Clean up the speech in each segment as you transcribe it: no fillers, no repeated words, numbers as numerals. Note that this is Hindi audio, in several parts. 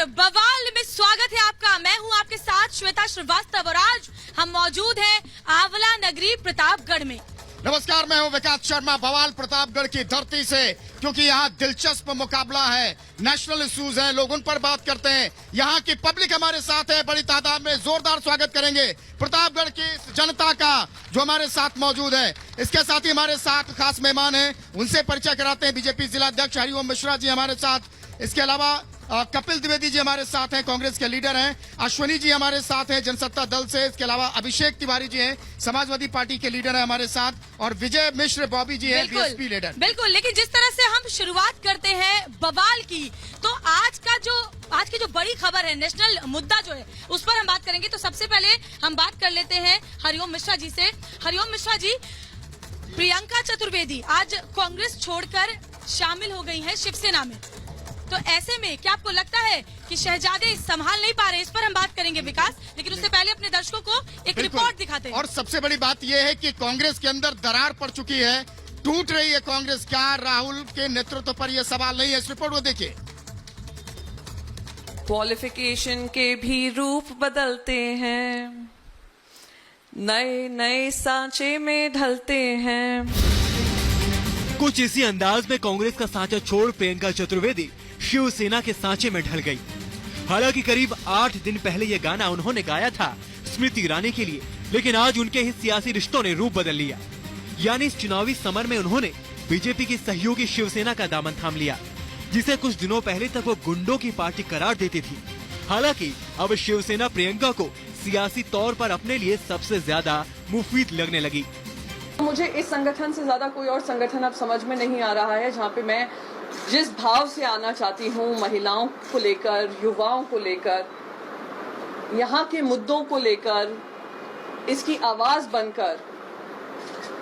नमस्कार, बवाल में स्वागत है आपका। मैं हूं आपके साथ श्वेता श्रीवास्तव और आज हम मौजूद हैं आंवला नगरी प्रतापगढ़ में। नमस्कार, मैं हूं विकास शर्मा। बवाल प्रतापगढ़ की धरती से, क्योंकि यहाँ दिलचस्प मुकाबला है, नेशनल इश्यूज हैं, लोग उन पर बात करते हैं। यहाँ की पब्लिक हमारे साथ है, बड़ी तादाद में। जोरदार स्वागत करेंगे प्रतापगढ़ की जनता का जो हमारे साथ मौजूद है। इसके साथ ही हमारे साथ खास मेहमान हैं, उनसे परिचय कराते हैं। बीजेपी जिला अध्यक्ष हरिओम मिश्रा जी हमारे साथ, इसके अलावा कपिल द्विवेदी जी हमारे साथ हैं, कांग्रेस के लीडर हैं। अश्विनी जी हमारे साथ हैं जनसत्ता दल से। इसके अलावा अभिषेक तिवारी जी हैं, समाजवादी पार्टी के लीडर हैं हमारे साथ। और विजय मिश्र बॉबी जी हैं, बीएसपी लीडर। बिल्कुल, लेकिन जिस तरह से हम शुरुआत करते हैं बवाल की, तो आज की जो बड़ी खबर है, नेशनल मुद्दा जो है, उस पर हम बात करेंगे। तो सबसे पहले हम बात कर लेते हैं हरिओम मिश्रा जी से। हरिओम मिश्रा जी, प्रियंका चतुर्वेदी आज कांग्रेस छोड़कर शामिल हो गई है शिवसेना में, तो ऐसे में क्या आपको लगता है कि शहजादे संभाल नहीं पा रहे? इस पर हम बात करेंगे विकास, लेकिन उससे पहले अपने दर्शकों को एक रिपोर्ट दिखाते हैं। और सबसे बड़ी बात यह है कि कांग्रेस के अंदर दरार पड़ चुकी है, टूट रही है कांग्रेस। क्या राहुल के नेतृत्व पर यह सवाल नहीं है? इस रिपोर्ट को देखिए। क्वालिफिकेशन के भी रूप बदलते हैं, नए नए सांचे में ढलते हैं। कुछ इसी अंदाज में कांग्रेस का सांचा छोड़ प्रियंका चतुर्वेदी शिवसेना के सांचे में ढल गई। हालांकि करीब 8 दिन पहले ये गाना उन्होंने गाया था स्मृति ईरानी के लिए, लेकिन आज उनके ही सियासी रिश्तों ने रूप बदल लिया। यानी इस चुनावी समर में उन्होंने बीजेपी की सहयोगी शिवसेना का दामन थाम लिया, जिसे कुछ दिनों पहले तक वो गुंडों की पार्टी करार देती थी। हालांकि अब शिवसेना प्रियंका को सियासी तौर पर अपने लिए सबसे ज्यादा मुफीद लगने लगी। मुझे इस संगठन से ज्यादा कोई और संगठन अब समझ में नहीं आ रहा है, जहाँ पे मैं जिस भाव से आना चाहती हूँ, महिलाओं को लेकर, युवाओं को लेकर, यहाँ के मुद्दों को लेकर, इसकी आवाज बनकर,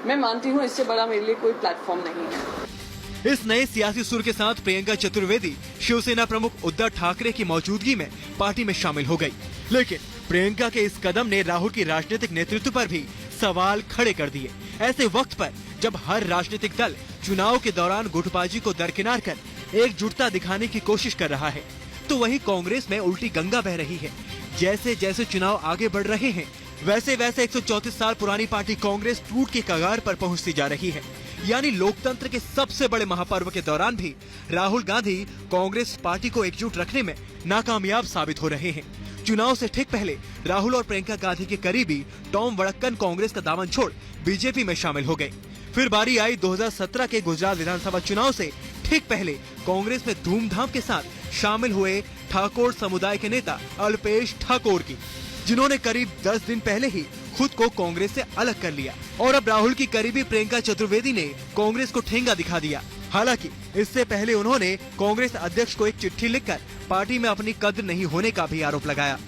मैं मानती हूँ इससे बड़ा मेरे लिए कोई प्लेटफॉर्म नहीं है। इस नए सियासी सुर के साथ प्रियंका चतुर्वेदी शिवसेना प्रमुख उद्धव ठाकरे की मौजूदगी में पार्टी में शामिल हो गई। लेकिन प्रियंका के इस कदम ने राहुल की राजनीतिक नेतृत्व पर भी सवाल खड़े कर दिए। ऐसे वक्त पर जब हर राजनीतिक दल चुनाव के दौरान गुटबाजी को दरकिनार कर एकजुटता दिखाने की कोशिश कर रहा है, तो वहीं कांग्रेस में उल्टी गंगा बह रही है। जैसे जैसे चुनाव आगे बढ़ रहे हैं, वैसे वैसे 134 साल पुरानी पार्टी कांग्रेस टूट के कगार पर पहुंचती जा रही है। यानी लोकतंत्र के सबसे बड़े महापर्व के दौरान भी राहुल गांधी कांग्रेस पार्टी को एकजुट रखने में नाकामयाब साबित हो रहे हैं। चुनाव से ठीक पहले राहुल और प्रियंका गांधी के करीबी टॉम वड़क्कन कांग्रेस का दामन छोड़ बीजेपी में शामिल हो गए। फिर बारी आई 2017 के गुजरात विधानसभा चुनाव से ठीक पहले कांग्रेस में धूमधाम के साथ शामिल हुए ठाकुर समुदाय के नेता अल्पेश ठाकुर की, जिन्होंने करीब 10 दिन पहले ही खुद को कांग्रेस से अलग कर लिया। और अब राहुल की करीबी प्रियंका चतुर्वेदी ने कांग्रेस को ठेंगा दिखा दिया। हालांकि इससे पहले उन्होंने कांग्रेस अध्यक्ष को एक चिट्ठी लिखकर पार्टी में अपनी कद्र नहीं होने का भी आरोप लगाया।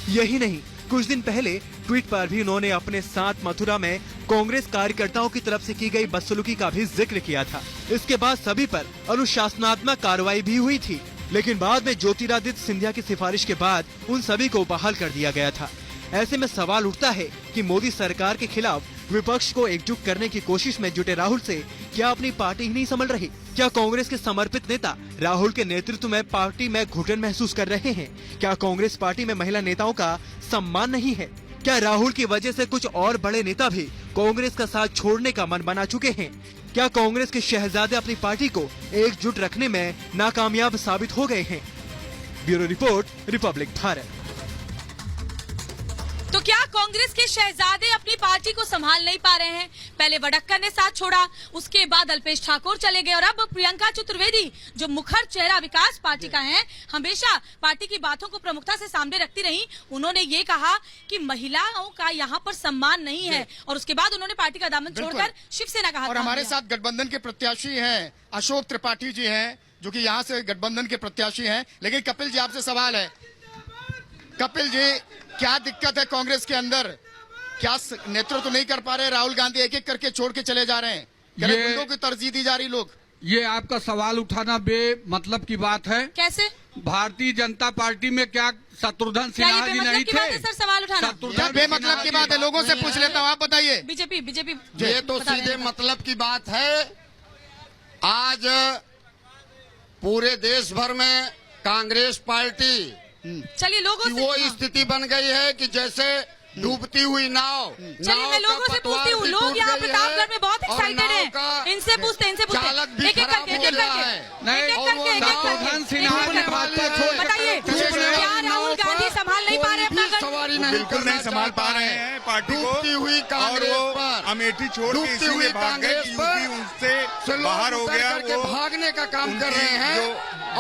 यही नहीं, कुछ दिन पहले ट्वीट पर भी उन्होंने अपने साथ मथुरा में कांग्रेस कार्यकर्ताओं की तरफ से की गई बदसलूकी का भी जिक्र किया था। इसके बाद सभी पर अनुशासनात्मक कार्रवाई भी हुई थी, लेकिन बाद में ज्योतिरादित्य सिंधिया की सिफारिश के बाद उन सभी को बहाल कर दिया गया था। ऐसे में सवाल उठता है कि मोदी सरकार के खिलाफ विपक्ष को एकजुट करने की कोशिश में जुटे राहुल से क्या अपनी पार्टी ही नहीं संभल रही? क्या कांग्रेस के समर्पित नेता राहुल के नेतृत्व में पार्टी में घुटन महसूस कर रहे हैं? क्या कांग्रेस पार्टी में महिला नेताओं का सम्मान नहीं है? क्या राहुल की वजह से कुछ और बड़े नेता भी कांग्रेस का साथ छोड़ने का मन बना चुके हैं? क्या कांग्रेस के शहजादे अपनी पार्टी को एकजुट रखने में नाकामयाब साबित हो गए हैं? Bureau report, Republic Bharat. तो क्या कांग्रेस के शहजादे अपनी पार्टी को संभाल नहीं पा रहे हैं? पहले वड़क्कन ने साथ छोड़ा, उसके बाद अल्पेश ठाकुर चले गए और अब प्रियंका चतुर्वेदी, जो मुखर चेहरा विकास पार्टी का है, हमेशा पार्टी की बातों को प्रमुखता से सामने रखती रही। उन्होंने ये कहा कि महिलाओं का यहाँ पर सम्मान नहीं है, और उसके बाद उन्होंने पार्टी का दामन छोड़कर शिवसेना का हाथ और थाम हमारे लिया। साथ गठबंधन के प्रत्याशी हैं अशोक त्रिपाठी जी हैं, जो कि यहाँ से गठबंधन के प्रत्याशी हैं। लेकिन कपिल जी, आपसे सवाल है। कपिल जी, क्या दिक्कत है कांग्रेस के अंदर? क्या नेतृत्व नहीं कर पा रहे? राहुल गांधी एक एक करके छोड़ के चले जा रहे हैं, गुंडों की तरजीह दी जा रही। लोग ये आपका सवाल उठाना बेमतलब की बात है। कैसे? भारतीय जनता पार्टी में क्या शत्रुघ्न सिन्हा जी नहीं थे? सर सवाल उठाना क्या बेमतलब की बात है? लोगों से पूछ लेता हूँ, आप बताइए। बीजेपी ये तो सीधे मतलब की बात है। आज पूरे देश भर में कांग्रेस पार्टी चलिए लोगों की से वो स्थिति बन गई है कि जैसे डूबती हुई नाव। चलिए मैं लोगों से पूछती हूँ, लोग यहाँ प्रतापगढ़ में बहुत एक्साइटेड हैं, इनसे पूछते हैं, चालक भी एक एक खराब करके, हो एक एक गया करके, है। नहीं, एक एक और वो करके, एक एक शत्रुघ्न करके, सिन्हा एक ने एक भाजपा करके। छोड़- बताइए क्या राहुल गांधी संभाल नहीं पा रहे अपना गढ़? सवारी बिल्कुल नहीं संभाल पा रहे हैं पार्टी को, डूबती हुई और कांग्रेस वो पर अमेठी छोड़ के डूबती इसीलिए हुई भाग गए कि कांग्रेस पर यूपी उनसे से लोग बाहर हो उतर गया। करके वो भागने का काम कर रहे हैं। जो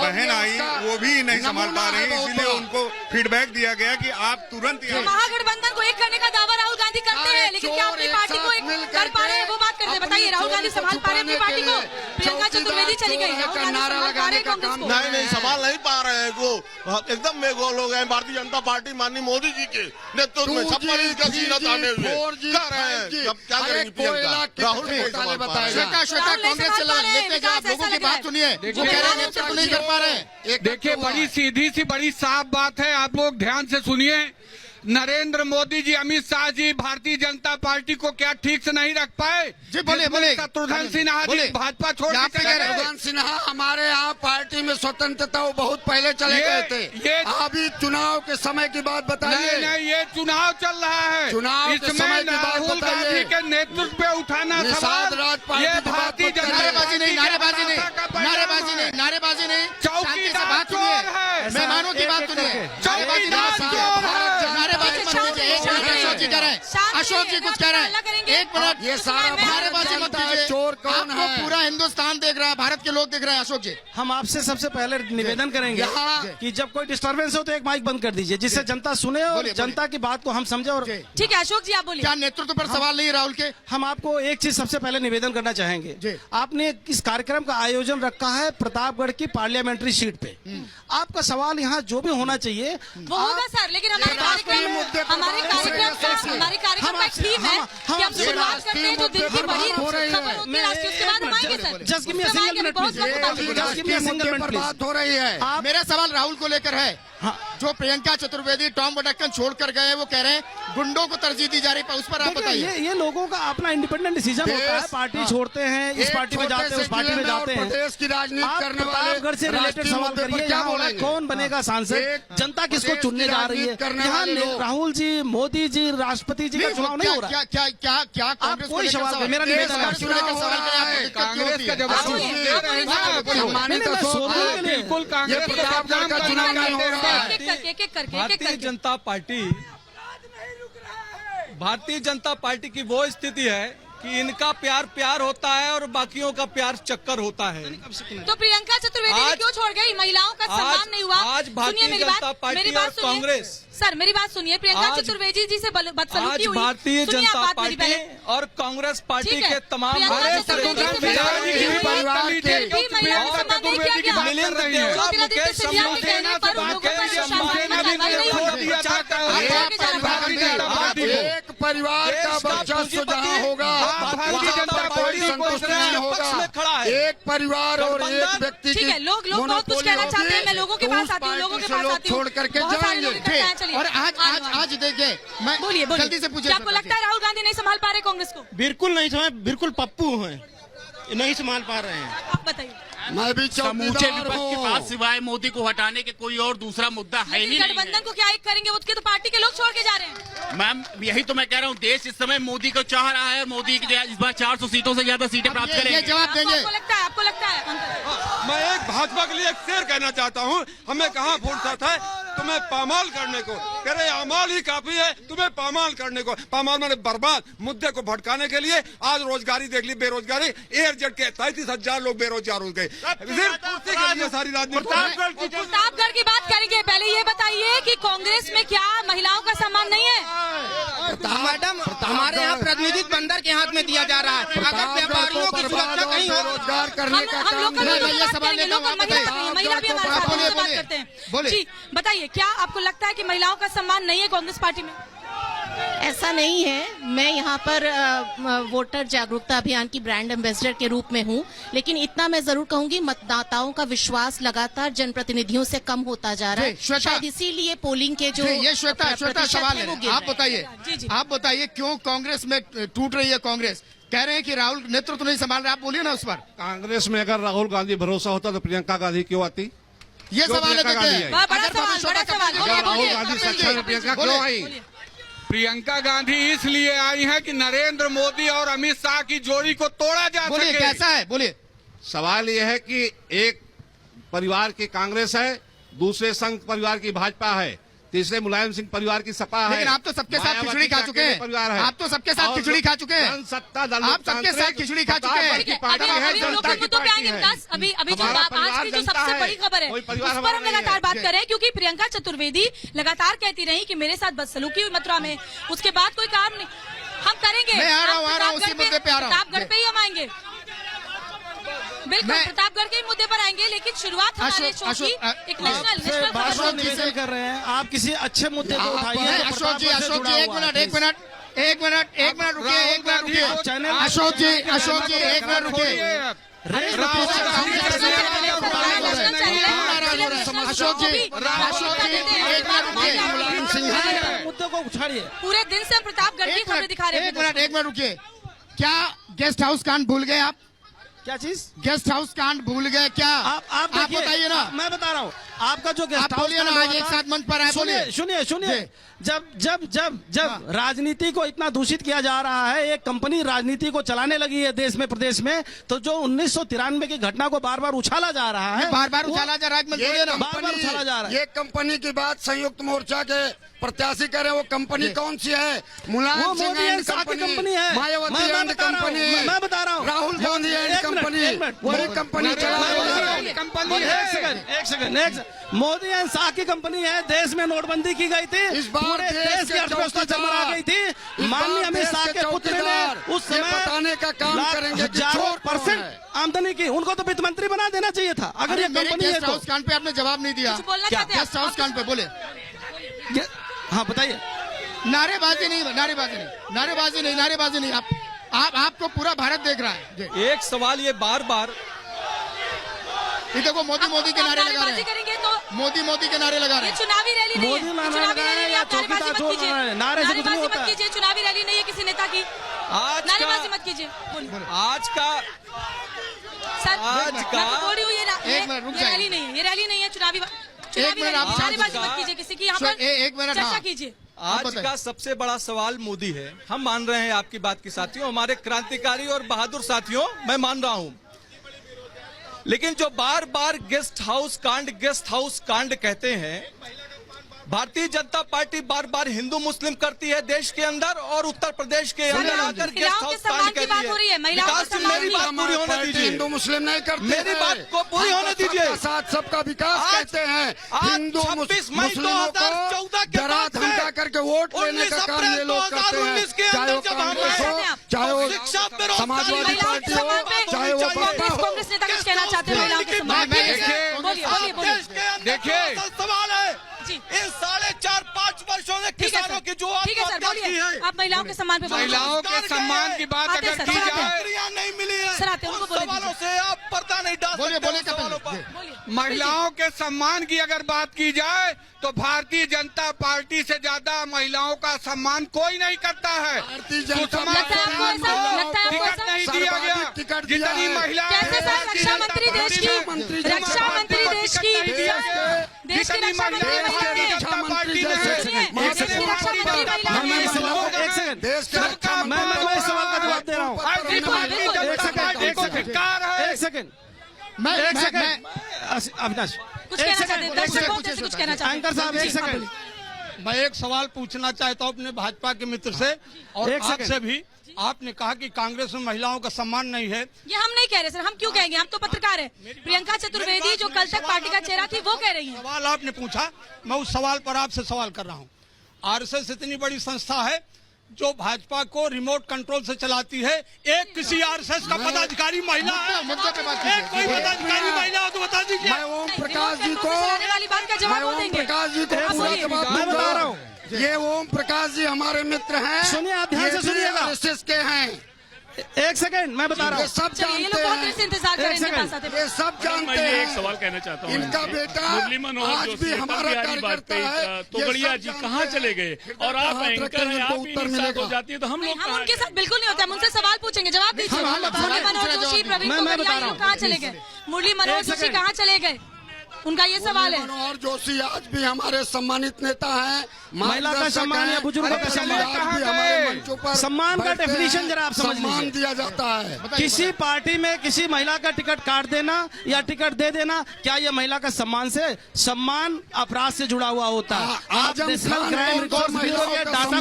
और बहन ये आई उसका वो भी नहीं संभाल नमूना पा रहे है हैं, बहुत इसीलिए बड़ा। उनको फीडबैक दिया गया कि आप तुरंत यहाँ महागठबंधन को एक करने का दावा राहुल गांधी करते हैं, लेकिन क्या अपनी पार्टी को एक कर पा रहे हैं? वो बात करते हैं। बताइए राहुल गांधी संभाल पा रहे हैं अपनी पार्टी को? प्रियंका चतुर्वेदी चली गई, राहुल गांधी संभाल पा रहे हैं कांग्रेस को? नहीं संभाल नहीं पा रहे हैं वो, एकदम बेगोल हो गए। भारतीय जनता पार्टी माननीय मोदी जी के नेतृत्व में सब पर इसका सीना ताने हुए कह रहे हैं। अब क्या करेंगी प्रियंका? राहुल को नहीं संभाल पा रहे हैं। श्वेता श्वेता कांग्रेस से लेते हैं आप लोगों की बात सुनिए, वो कह रहे हैं नेतृत्व नहीं कर पा रहे हैं। देखिए बड़ी सीधी सी बड़ी साफ बात है, आप लोग ध्यान से सुनिए। नरेंद्र मोदी जी, अमित शाह जी भारतीय जनता पार्टी को क्या ठीक से नहीं रख पाए? जी बोलिए बोलिए। शत्रुघ्न सिन्हा जी बोलिए। भाजपा छोड़ यहाँ के पे चले कह रहे गए। हैं। शत्रुघ्न सिन्हा हमारे यहाँ पार्टी में स्वतंत्रता वो बहुत पहले चले ये- गए थे। ये- अभी चुनाव के समय की बात नहीं बताइए। नहीं, ये चुनाव चल रहा है, चुनाव के इसमें समय की बात राहुल बताइए। गांधी के नेतृत्व पे उठाना निषाद सवाल, राज पार्टी ये की बात भारतीय मत जनता करिए। नारेबाजी नहीं, नारेबाजी नहीं, का परिणाम नारेबाजी है। नहीं, नारेबाजी नहीं, चौकीदार शांति से बात सुनिए, चोर है। मेहमानों की बात सुनिए। नारेबाजी चौकीदार नहीं, चोर है। नारेबाजी मत कीजिए। एक मिनट अशोक जी कह रहे हैं, अशोक जी कुछ कह रहे हैं, एक मिनट। ये सारा नारेबाजी मत जानता है कीजिए। चोर कौन आपको है। पूरा हिंदुस्तान देख रहा है, भारत के लोग देख रहे हैं। अशोक जी हम आपसे सबसे पहले निवेदन करेंगे यहाँ- कि जब कोई डिस्टरबेंस हो तो एक माइक बंद कर दीजिए, जिससे जनता सुने और बोलिए, जनता की बात को हम समझे। और जी। ठीक है अशोक जी आप बोलिए। क्या नेतृत्व पर सवाल नहीं है राहुल के? हम आपको एक चीज सबसे पहले निवेदन करना जी। चाहेंगे। आपने इस कार्यक्रम का आयोजन रखा है प्रतापगढ़ की पार्लियामेंट्री सीट पे। आपका सवाल यहाँ जो भी होना चाहिए वो होगा सर, लेकिन हमारे कार्यक्रम मुद्दे पर हमारे बात कार्यक्रम हो रही है। हमारे कार्यक्रम का एक थीम है कि हम शुरुआत करते हैं जो दिन की बड़ी हो रही है। खबर होती है राष्ट्रीय, उसके बाद हम आएंगे सर। जस्ट गिव मी अ उसके बाद सिंगल मिनट बहुत प्लीज, वक्त बाकी है। Just give me a single मुद्दे मिनट पर प्लीज। बात हो रही है। आप मेरा सवाल राहुल को लेकर है। हाँ। जो प्रियंका चतुर्वेदी टॉम वडक्कन छोड़कर गए, वो कह रहे हैं गुंडों को तरजीह दी जा रही है, उस पर आप देखिए, बताइए। ये लोगों का अपना इंडिपेंडेंट डिसीजन होता है। देश- पार्टी छोड़ते हैं, इस एक पार्टी में छोटे जाते हैं, से उस पार्टी में जिले में और जाते हैं। प्रदेश की राजनीति आप करने वाले प्रतापगढ़ से रिलेटेड राष्ट्रीय सवाल मुद्दे पर करिए, क्या यहाँ वाला बोलेंगे? कौन बनेगा सांसद, एक जनता किसको प्रदेश चुनने की जा रही है। राजनीति करने यहाँ वाले लोग। राहुल जी, मोदी जी, राष्ट्रपति जी का चुनाव नहीं हो रहा है। क्या क्या क्या क्या आप कांग्रेस को कोई लेकर सवाल मेरा देश निवेदन का है। चुनाव हो रहा है। कांग्रेस का जवाब आप दे बोलिए, रहे आप बोलिए, हैं ना। आप बोलिए। सम्मानित नहीं, मैं अशोक, सोचने के लिए- बिल्कुल कांग्रेस ये को प्रतापगढ़ का चुनाव नहीं हो रहा है। एक एक करके, एक एक करके, एक एक भारतीय करके। जनता पार्टी भारतीय जनता पार्टी की वो स्थिति है कि इनका प्यार प्यार होता है और बाकियों का प्यार चक्कर होता है। तो प्रियंका चतुर्वेदी आज- क्यों छोड़ गई? महिलाओं का आज- सम्मान नहीं हुआ। आज भारतीय सुनिए मेरी जनता बात, पार्टी मेरी बात और सुनिए। कांग्रेस- सर मेरी बात सुनिए, प्रियंका आज- चतुर्वेदी जी से बदसलूकी आज हुई। भारतीय सुनिए आप जनता बात मेरी पार्टी पहले। और कांग्रेस पार्टी ठीक है। के तमाम प्रियंका वरिष्ठ चतुर्वेदी नेता से बिहारी बदसलूकी की हुई। परिवार फिर के भी महिलाओं का सम्मान नहीं किया गया। मिलिंद देव, ज्योतिरादित्य मुकेश सिंधिया के अम्बानी कहने पर उन लोगों पर मुकेश शासन अम्बानी में कार्रवाई नहीं हुई। दिया था एक परिवार का देश का वर्चस्व जहाँ पूंजीपति होगा भारतीय जनता वहाँ कोई पार्टी संतुष्ट नहीं पक्ष में खड़ा होगा। है। एक परिवार और एक गठबंधन- व्यक्ति ठीक की है, लोग बहुत कुछ कहना चाहते हैं। मैं लोगों के पास आती हूँ, लोगों के पास आती हूँ। छोड़ करके बहुत सारे लोग जाएंगे। इकट्ठा हैं, चलिए। और आज देखिए, मैं बोलिए बोलिए, जल्दी से पूछिए। क्या आपको लगता है राहुल गांधी नहीं संभाल पा रहे कांग्रेस को? बिल्कुल नहीं समझ, बिल्कुल पप्पू हैं, नहीं संभाल पा रहे हैं। आप बताइए। मैं भी समूचे चौकीदार विपक्ष के हूँ। पास सिवाय मोदी को हटाने के कोई और दूसरा मुद्दा है ही लेकिन नहीं गठबंधन है। को क्या एक करेंगे? उसके तो पार्टी के लोग छोड़ के जा रहे हैं। मैम यही तो मैं कह रहा हूँ, देश इस समय मोदी को चाह रहा है और मोदी इस बार 400 सीटों से ज्यादा सीटें प्राप्त ये करेंगे। जवाब देंगे। आपको लगता है? आपको लगता है अंकल? मैं एक भाजपा के लिए एक शेर कहना चाहता हूँ, हमें कहाँ फुर्सत है तुम्हें पामाल करने को, कह रहे अमाल ही काफी है तुम्हें पामाल करने को। पामाल माने बर्बाद, मुद्दे को भटकाने के लिए आज रोजगारी देख ली, बेरोजगारी, एयरजेट के 33,000 लोग बेरोजगार हो गए सिर्फ कुर्सी के लिए सारी राजनीति। प्रतापगढ़ की बात करेंगे, पहले ये बताइए कि कांग्रेस में क्या महिलाओं का सम्मान नहीं है? मैडम, हमारे यहाँ प्रतिनिधित्व बंदर के हाथ में दिया जा रहा है। अगर व्यापारियों की सुरक्षा कहीं हो, रोजगार करने का हम काम लोकल नहीं। लोगों से बात सवाल करेंगे, लेता हूं, लोकल आप महिला बताइए। महिला भी हमारे साथ बोलिए, उनसे बात बोलिए। करते हैं। बोलिए। जी बताइए, क्या आपको लगता है कि महिलाओं का सम्मान नहीं है कांग्रेस पार्टी में? ऐसा नहीं है। मैं यहाँ पर वोटर जागरूकता अभियान की ब्रांड एम्बेसडर के रूप में हूँ, लेकिन इतना मैं जरूर कहूंगी, मतदाताओं का विश्वास लगातार जनप्रतिनिधियों से कम होता जा रहा जी, है। श्वेता। शायद इसीलिए पोलिंग के जो ये श्वेता प्रतिशत सवाल है वो है, गिर आप रहे हैं। बताइए। जी, जी। आप बताइए क्यों कांग्रेस में टूट रही है कांग्रेस? कह रहे हैं कि राहुल नेतृत्व नहीं संभाल रहे, आप बोलिए ना उस पर। कांग्रेस में अगर राहुल गांधी भरोसा होता तो प्रियंका गांधी क्यों आती? ये क्यों सवाल है, प्रियंका गांधी देखिए। आई? बड़ा अगर सवाल, भविष्य बड़ा का सवाल। कभी- बोलिए, राहुल बोलिए। गांधी बोलिए, सच्चा में प्रियंका क्यों बोलिए। आई? प्रियंका गांधी इसलिए आई है कि नरेंद्र मोदी और अमित शाह की जोड़ी को तोड़ा जा बोलिए सके। कैसा है, बोलिए। सवाल यह है कि एक परिवार की कांग्रेस है, दूसरे संघ परिवार की भाजपा है, तीसरे मुलायम सिंह परिवार की सपा है। लेकिन आप तो सबके साथ मायावती खिचड़ी खा का चुके अकेले हैं। परिवार है। आप तो सबके साथ और खिचड़ी खा चुके हैं। जनसत्ता दल आप सबके साथ खिचड़ी खा चुके हैं। ठीक है, पार्टी अभी है, हम लोग जनता के की मुद्दों पे पार्टी आएंगे है। विकास। अभी जो हमारा आज परिवार की जो जनता सबसे है। बड़ी खबर है कोई उस परिवार पर हमारा हम नहीं है। लगातार बात कर रहे हैं, क्योंकि प्रियंका चतुर्वेदी लगातार कहती रही कि मेरे साथ बदसलूकी हुई मथुरा में, उसके बाद कोई काम नहीं हम करेंगे। मैं आ रहा हूँ, उसी मुद्दे पे आ रहा हूँ। प्रतापगढ़ पे ही हम आएंगे, बिल्कुल प्रतापगढ़ के ही मुद्दे पर आएंगे, लेकिन शुरुआत हमारे शो की एक नेशनल बार-बार निवेदन कर रहे हैं, आप किसी अच्छे मुद्दे को उठाइए। अशोक जी, अशोक जी, एक मिनट रुकिए, एक मिनट रुकिए। अशोक जी, एक मिनट रुकिए। अशोक जी, एक मिनट रुकिए। मुद्दे को उछाड़िए। पूरे दिन से हम प्रतापगढ़ की खबरें दिखा रहे हैं। एक मिनट रुकिए। क्या गेस्ट हाउस कांड भूल गए आप? क्या चीज? गेस्ट हाउस कांड भूल गए क्या? आप देखिए, बताइए ना। मैं बता रहा हूँ आपका जो गेस्ट आप हाउस बोलिए ना, आज एक साथ मंच पर आए, बोलिए। सुनिए जब राजनीति को इतना दूषित किया जा रहा है, एक कंपनी राजनीति को चलाने लगी है देश में, प्रदेश में, तो जो 1993 की घटना को बार बार उछाला जा रहा है, बार उछाला जा रहा है, बार बार उछाला जा रहा है। ये कंपनी की बात संयुक्त मोर्चा के प्रत्याशी करें, वो कंपनी कौन सी है? मुलायम सिंह मोदी एंड शाह की कंपनी है, मायावती एंड कंपनी, मैं बता रहा हूँ, राहुल गांधी एंड कंपनी, वो कंपनी चला रही है। कंपनी एक सेकंड मोदी एंड शाह की कंपनी है। देश में नोटबंदी की गई थी, इस बार पूरे देश की अर्थव्यवस्था चरमरा गई थी। माननीय अमित शाह के पुत्र ने उस समय बताने का काम करेंगे कि चोर कौन % है। आमदनी की, उनको तो वित्त मंत्री बना देना चाहिए था अगर ये कंपनी है गेस्ट तो। हाउस कांड पे आपने जवाब नहीं दिया। कुछ बोलना चाहते हैं गेस्ट हाउस कांड पे बोले। हाँ बताइए। नारेबाजी नहीं। आपको पूरा भारत देख रहा है। एक सवाल ये बार बार ये देखो, मोदी के नारे लगा रहे हैं। करेंगे तो मोदी के नारे लगा रहे ये हैं। चुनावी रैली नहीं है। मोदी नारे चुनावी लगाए रैली या आप नारेबाजी चौकीदार मत चोर कीजिए। लगाए, नारे से कुछ नहीं नारेबाजी होता मत है। कीजिए, चुनावी रैली नहीं है किसी नेता की। नारेबाजी मत कीजिए। आज का सर आज मैं का तो बोल रही हूँ, एक मिनट रुक जाइए। रैली नहीं है, ये रैली नहीं है, चुनावी मिनट आप नारेबाजी आज मत का- कीजिए किसी की। यहाँ पर एक मिनट, चर्चा हाँ। कीजिए। आज बताइए। का सबसे बड़ा सवाल मोदी है। हम मान रहे हैं आपकी बात की साथियों, हमारे क्रांतिकारी और बहादुर साथियों, मैं मान रहा हूं, लेकिन जो बार बार गेस्ट हाउस कांड कहते हैं, भारतीय जनता पार्टी बार बार हिंदू मुस्लिम करती है देश के अंदर, और उत्तर प्रदेश के अंदर आकर गेस्ट महिलाओं के हाउस सम्मान कांड की कर बात रही हो रही है। है, महिलाओं के विकास जी, सम्मान मेरी की। बात पूरी होने पार्टी दीजिए। हिंदू मुस्लिम नहीं करती मेरी है। बात को पूरी हम होने तो दीजिए। सबका साथ सबका विकास आज- कहते हैं। आज हिंदू 26 मई मुस्लिमों 2014 को के डरा बाद से धमका करके वोट लेने का 19 काम ये अप्रैल लोग करते 2019 के हैं। चाहे वो अंदर जब हम कांग्रेस आए, हो, चाहे वो शिक्षा पे रोक समाजवादी महिलाओं के पार्टी सम्मान हो, पे चाहे वो बसपा हो। कांग्रेस नेता कुछ कहना चाहते हैं महिलाओं के सम्मान पे। बोलिए बोलिए देश के अंदर सवाल है जी। इन 4.5-5 वर्षों में ठीक है किसानों की जो सर, ठीक है सर, आत्महत्या की बोलिए है, आप महिलाओं के सम्मान पे बोलिए। महिलाओं के सम्मान की बात आते अगर सर, की सर, आते जाए, नौकरियां नहीं मिली है, सर, आते हैं, उनको उन बोले सवालों से आप पर्दा नहीं डाल बोलिए, सकते बोलिए, उन सवालों कपिल, पर। बोलिए। महिलाओं के सम्मान की अगर बात की जाए तो भारतीय जनता पार्टी से ज्यादा महिलाओं का सम्मान कोई नहीं करता है। भारतीय जनता सुषमा लगता है आपको ऐसा? स्वराज को लगता है आपको टिकट ऐसा? नहीं दिया गया, सर्वाधिक टिकट दिया जितनी है। महिलाएं कैसे हैं, सर भारतीय रक्षा जनता मंत्री देश पार्टी की ने रक्षा मंत्री देश की टिकट नहीं दिया गया। देश की जितनी रक्षा मंत्री महिलाएं महिला भारतीय है। जनता पार्टी ने एक सेकंड, देश देश की रक्षा मंत्री महिला है। एक सेकंड, देश के रक्षा मैं इस सवाल का जवाब दे रहा हूँ। बिल्कुल, बिल्कुल। जनता पार्टी को धिक्कार है। एक सेकंड, अविनाश, कुछ कहना चाहते हैं दर्शकों जैसे कुछ कहना चाहते हैं। एंकर साहब एक सेकंड, मैं एक सवाल पूछना चाहता हूँ अपने भाजपा के मित्र से और एक सेकंड। आपसे भी। आपने कहा कि कांग्रेस में महिलाओं का सम्मान नहीं है। ये हम नहीं कह रहे सर, हम क्यों कहेंगे, हम तो पत्रकार हैं। प्रियंका चतुर्वेदी जो कल तक पार्टी का चेहरा थी वो कह रही है। सवाल आपने पूछा, मैं उस सवाल पर आपसे सवाल कर रहा हूँ। आरएसएस इतनी बड़ी संस्था है जो भाजपा को रिमोट कंट्रोल से चलाती है। एक किसी आरएसएस का पदाधिकारी महिला है, मुद्दे पे बात एक कोई कीजिए। पदाधिकारी महिला हो तो बता दीजिए। मैं ओम प्रकाश जी को आने वाली बात का मैं जवाब वो ओम देंगे। प्रकाश जी को आप पूरा बोलिए। जवाब मैं बता रहा हूँ। दूंगा। ये ओम प्रकाश जी हमारे मित्र हैं। सुनिए, आप ध्यान से सुनिएगा। आरएसएस के हैं। एक सेकंड, मैं बता रहा ये हूँ। सब चलिए ये जानते लोग बहुत देर से हैं। इंतजार कर रहे हैं एक इनके पास सेकंड। आते ये सब जानते मैं हैं। एक सवाल कहना चाहता हूँ इनका बेटा मुरली मनोहर आज जोशी, भी अटल हमारा बिहारी कार्यकर्ता है। वाजपेयी, तो ये बढ़िया सब जी जानते कहाँ हैं। चले गए? फिर और आप हाथ एंकर रखेंगे हैं, तो आप ही उत्तर नहीं साथ मिलेगा। हो जाती है तो हम नहीं, लोग हम कहाँ उनके हैं? साथ बिल्कुल नहीं होता, हम उनसे सवाल पूछेंगे, जवाब दीजिए। हम मुरली मनोहर दूसरा जोशी, जवाब प्रवीण मैं बता कुमार रहा हूँ। कहाँ चले गए? मुरली मनोहर एक जोशी सेकंड। कहाँ चले गए? उनका ये सवाल है। मनोहर जोशी आज भी हमारे सम्मानित नेता हैं, महिला का सम्मान या बुजुर्गों का सम्मान, आज भी हमारे मंचों पर सम्मान का बैठते हैं, डेफिनेशन जरा आप समझ सम्मान लीजिए। दिया जाता है। किसी पार्टी में किसी महिला का टिकट काट देना या टिकट दे देना, क्या ये महिला का सम्मान से? सम्मान अपराध से जुड़ा हुआ होता है। आप नेशनल क्राइम रिकॉर्ड ब्यूरो के डाटा,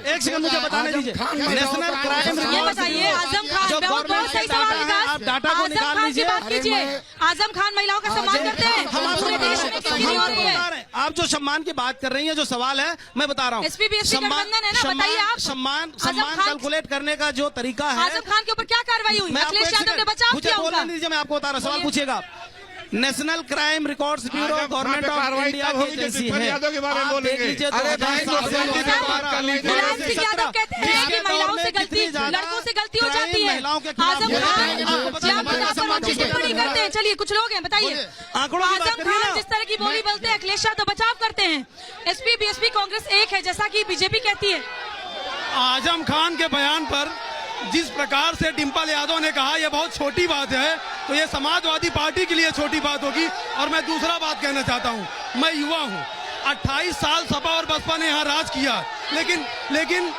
एक सेकंड मुझे बताने दीजिए। नेशनल क्राइम ये बताइए, आजम खान बहुत सही सवाल निकाल, आप डाटा को निकाल आजम खान की लीजिए। बात कीजिए। आजम खान महिलाओं का सम्मान करते हैं, पूरे देश में किसी की नहीं होती है। आप जो सम्मान की बात कर रही हैं, जो सवाल है मैं बता रहा हूँ, SPBSC गठबंधन है ना, बताइए आप। सम्मान खान- कैलकुलेट करने का जो तरीका है। आजम खान के ऊपर क्या कार्रवाई हुई? मैं आपको अखिलेश एक यादव ने सेकंड- बचाव मुझे किया बोलने उनका। दीजिए, मैं आपको बता रहा हूँ। सवाल पूछिएगा आप। National crime records bureau government of India की एजेंसी है। यादव के बारे में आप देख बोलेंगे। लीजिए, अरे भाई, तो मुलायम सिंह यादव कहते हैं कि महिलाओं से गलती, लड़कों से गलती हो जाती है। आजम खान टिप्पणी करते हैं। चलिए, कुछ लोग हैं, बताइए। आंकड़ों की बात आजम करिए खान ना। जिस तरह की बोली बोलते हैं, अखिलेश यादव बचाव करते हैं। SPBSP कांग्रेस एक है, जैसा कि बीजेपी कहती है। आजम खान के बयान पर जिस प्रकार से डिम्पल यादव ने कहा यह बहुत छोटी बात है, तो ये समाजवादी पार्टी के लिए छोटी बात होगी। और मैं दूसरा बात कहना चाहता हूँ, मैं युवा हूँ, 28 साल सपा और बसपा ने यहाँ राज किया, लेकिन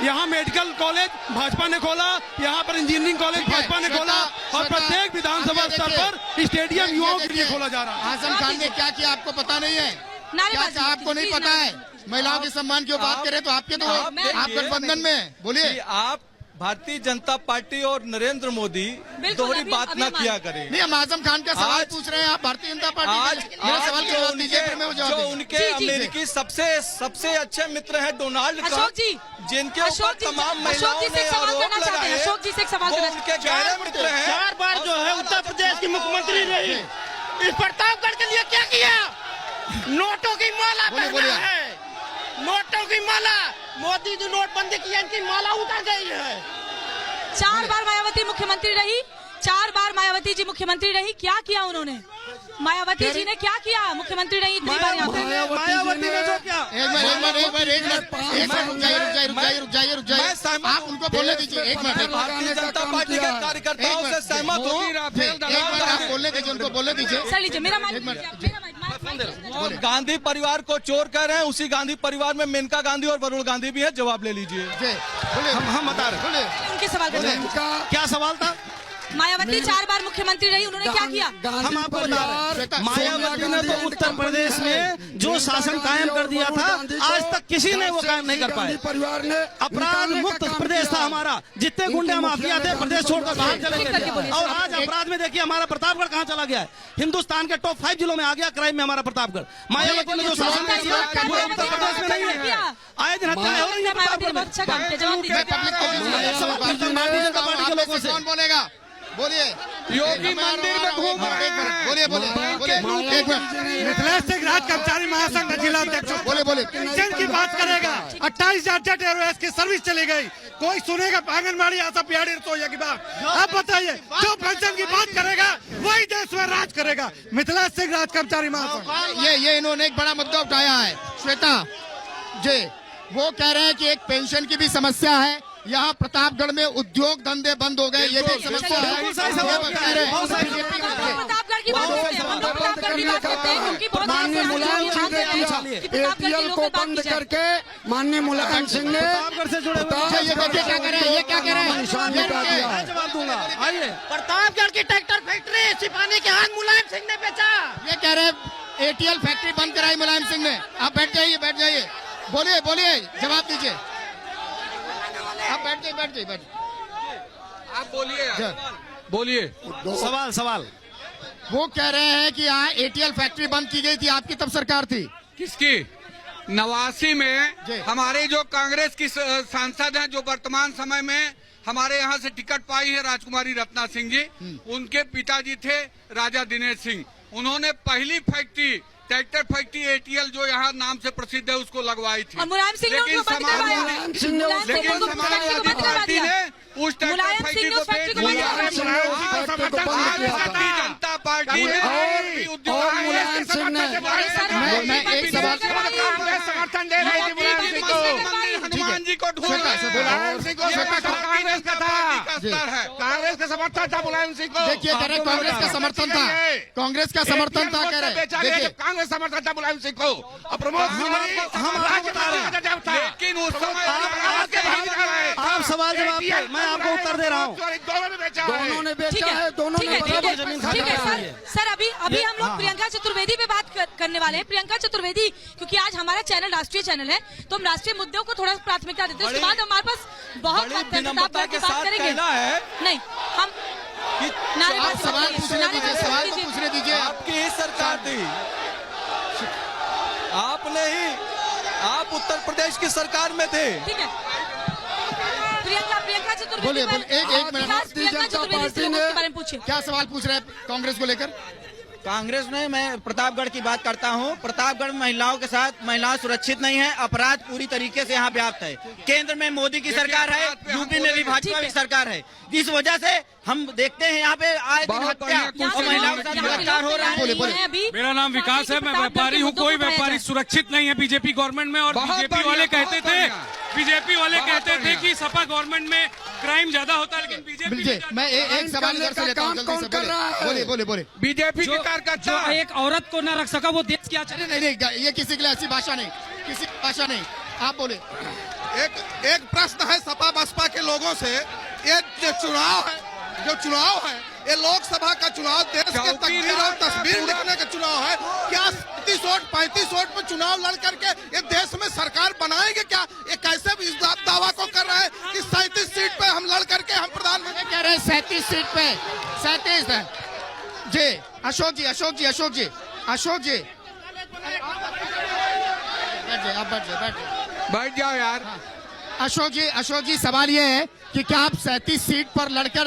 यहाँ मेडिकल कॉलेज भाजपा ने खोला, यहाँ पर इंजीनियरिंग कॉलेज भाजपा ने खोला, और प्रत्येक विधानसभा स्तर पर स्टेडियम युवाओं के लिए खोला जा रहा है। आजम खान ने क्या किया आपको पता नहीं है? क्या आपको नहीं पता है? महिलाओं के सम्मान की बात करें तो आपके तो आप गठबंधन में बोलिए। आप भारतीय जनता पार्टी और नरेंद्र मोदी दोहरी बात न किया करें। नहीं, हम आजम खान का सवाल पूछ रहे हैं, आप भारतीय जनता पार्टी मेरा सवाल का जवाब दीजिए, फिर मैं वो जवाब जो दूंगा। उनके अमेरिकी सबसे अच्छे मित्र हैं डोनाल्ड अशोक जी, जिनके ऊपर तमाम अशोक जी महिलाओं से एक ने सवाल आरोप करना चाहते हैं। लगाए, अशोक जी से एक सवाल वो करना उनके गहरे मित्र हैं। 4 बार जो है उत्तर प्रदेश की मुख्यमंत्री रही, इस प्रतापगढ़ के लिए क्या किया? नोटों की माला पहना है, नोटों की माला। मोदी जो नोटबंदी की, इनकी माला उतर गई है। 4 बार मायावती मुख्यमंत्री रही, 4 बार मायावती जी मुख्यमंत्री रही। क्या किया उन्होंने? मायावती जी ने क्या किया? मुख्यमंत्री रही इतनी बार यहाँ पे। मायावती ने जो क्या? एक मिनट रुक जाइए। आप उनको बोलने दीजिए, एक मिनट। भारतीय जनता पार्टी के कार्यकर्ताओं से सहमत हूँ। आप बोलने दीजिए, उनको बोलने दीजिए। सर लीजिए, मेरा माइक और गांधी परिवार को चोर कह रहे हैं, उसी गांधी परिवार में मेनका गांधी और वरुण गांधी भी है। जवाब ले लीजिए। हम बता रहे हैं। उनके सवाल का क्या सवाल था? मायावती 4 बार मुख्यमंत्री रही, उन्होंने क्या किया? हम आपको बता रहे हैं, मायावती ने तो उत्तर प्रदेश में जो शासन कायम कर दिया था, आज तक किसी ने वो कायम नहीं कर पाए। परिवार ने अपराध मुक्त प्रदेश था हमारा। जितने गुंडा माफिया थे, प्रदेश छोड़कर बाहर चले गए। और आज अपराध में देखिए हमारा प्रतापगढ़ कहाँ चला गया है। हिंदुस्तान के टॉप 5 जिलों में आ गया क्राइम में हमारा प्रतापगढ़। मायावती ने जो शासन किया वो उत्तर प्रदेश में नहीं है। आए दिन हत्याएं हो रही है प्रतापगढ़ में। अच्छा काम किया, जवाब दीजिए। भारतीय जनता पार्टी के लोगों से कौन बोलेगा? बोलिए। योगी मंदिर में घूम रहे हैं। बोलिए एक मिनट। मिथिलेश सिंह राज कर्मचारी महासंघ जिला अध्यक्ष बोले पेंशन की बात करेगा। 28,000 जेट एयरवेज की सर्विस चली गई, कोई सुनेगा? आंगनबाड़ी आशा पिहाड़ी रसोईया की बात आप बताइए। जो पेंशन की बात करेगा वही देश में राज करेगा। मिथिलेश सिंह राज कर्मचारी महासंघ। ये इन्होंने एक बड़ा मुद्दा उठाया है। श्वेता जी, वो कह रहे हैं कि एक पेंशन की भी समस्या है। यहाँ प्रतापगढ़ में उद्योग धंधे बंद हो गए, ये भी एक समस्या है। प्रतापगढ़ की बात करते हैं, प्रतापगढ़ की बात करते हैं, क्योंकि बहुत माननीय मुलायम सिंह ने किया, ATL को बंद करके माननीय मुलायम सिंह ने प्रतापगढ़ से जुड़े हुए ये देखिए क्या कह रहे हैं, ये क्या कह रहे हैं? निशान मिटा दिया है। जवाब दूंगा। आइए, प्रतापगढ़ की ट्रैक्टर फैक्ट्री सिपाही के हाथ मुलायम सिंह ने बेचा। ये कह रहे हैं ATL फैक्ट्री बंद कराई मुलायम सिंह ने। आप बैठ जाइए। बोलिए, जवाब दीजिए। आप बैठ जाइए। आप बोलिए। सवाल वो कह रहे हैं कि यहाँ ATL फैक्ट्री बंद की गई थी, आपकी तब सरकार थी। किसकी? 89 में हमारे जो कांग्रेस की सांसद हैं, जो वर्तमान समय में हमारे यहाँ से टिकट पाई है, राजकुमारी रत्ना सिंह जी, उनके पिताजी थे राजा दिनेश सिंह। उन्होंने पहली फैक्ट्री ट्रैक्टर फैक्ट्री ATL जो यहाँ नाम से प्रसिद्ध है उसको लगवाई थी। और मुलायम सिंह ने उसको बंद करवाया। लेकिन समाजवादी पार्टी ने उस ट्रैक्टर फैक्ट्री को बेच दिया। भारतीय जनता पार्टी ने मुलायम सिंह ने मैं एक सवाल समर्थन दे रही थी। हनुमान जी को ढूंढ मुलायम सिंह को कांग्रेस का था, कांग्रेस का समर्थन था मुलायम सिंह को। देखिए कह रहे कांग्रेस का समर्थन था, कांग्रेस का समर्थन था कह रहे। देखिए कांग्रेस समर्थन था मुलायम सिंह को, प्रमोद लेकिन उस समय आप सवाल जवाब दे, मैं आपको उत्तर दे रहा हूँ। दोनों ने बेचा दोनों ने बेचा है, दोनों ने बराबर जमीन ठीक है खरीदा है। सर अभी हम लोग प्रियंका चतुर्वेदी पे बात करने वाले हैं। प्रियंका चतुर्वेदी, क्योंकि आज हमारा चैनल राष्ट्रीय चैनल है तो हम राष्ट्रीय मुद्दों को थोड़ा प्राथमिकता देते हैं। उसके बाद हमारे पास बहुत वक्त है, प्रतापगढ़ की बात करेंगे। नहीं हम सवाल पूछने दीजिए, सवाल तो पूछने दीजिए। आपकी ही सरकार थी, आपने ही, आप उत्तर प्रदेश की सरकार में थे। ठीक है प्रियंका चतुर्वेदी, बोलिए बोलिए, एक मिनट। भारतीय जनता पार्टी ने बारे में पूछिए, क्या सवाल पूछ रहे हैं कांग्रेस को लेकर? कांग्रेस में मैं प्रतापगढ़ की बात करता हूं। प्रतापगढ़ में महिलाओं के साथ महिलाएं सुरक्षित नहीं है, अपराध पूरी तरीके से यहाँ व्याप्त है। केंद्र में मोदी की सरकार है, यूपी में भी भाजपा की सरकार है। इस वजह से हम देखते हैं यहाँ पे आए दिन हत्या और महिलाओं के साथ बलात्कार हो रहा है। मेरा नाम विकास है, मैं व्यापारी हूँ। कोई व्यापारी सुरक्षित नहीं है बीजेपी गवर्नमेंट में। और बीजेपी वाले कहते थे कि सपा गवर्नमेंट में क्राइम ज्यादा होता है, लेकिन बीजेपी। मैं एक सवाल इधर से लेता हूं, जल्दी से बोलिए बोलिए बोलिए। बीजेपी की जो एक औरत को न रख सका वो देश क्या चले? नहीं, ये किसी के लिए ऐसी भाषा नहीं, किसी भाषा नहीं। आप बोले। एक प्रश्न है सपा बसपा के लोगों से, ये जो चुनाव है ये लोकसभा का चुनाव देश के तकदीर और तस्वीर लिखने का चुनाव है। क्या 35 वोट पर चुनाव लड़ करके ये देश में सरकार बनाएंगे? क्या ये कैसे इस दावा को कर रहे हैं कि 37 सीट पे हम लड़ करके हम प्रधानमंत्री कह रहे हैं 37 सीट पे 37 है जी। अशोक जी बैठ जाओ यार। अशोक जी सवाल ये है कि क्या आप 37 सीट पर लड़कर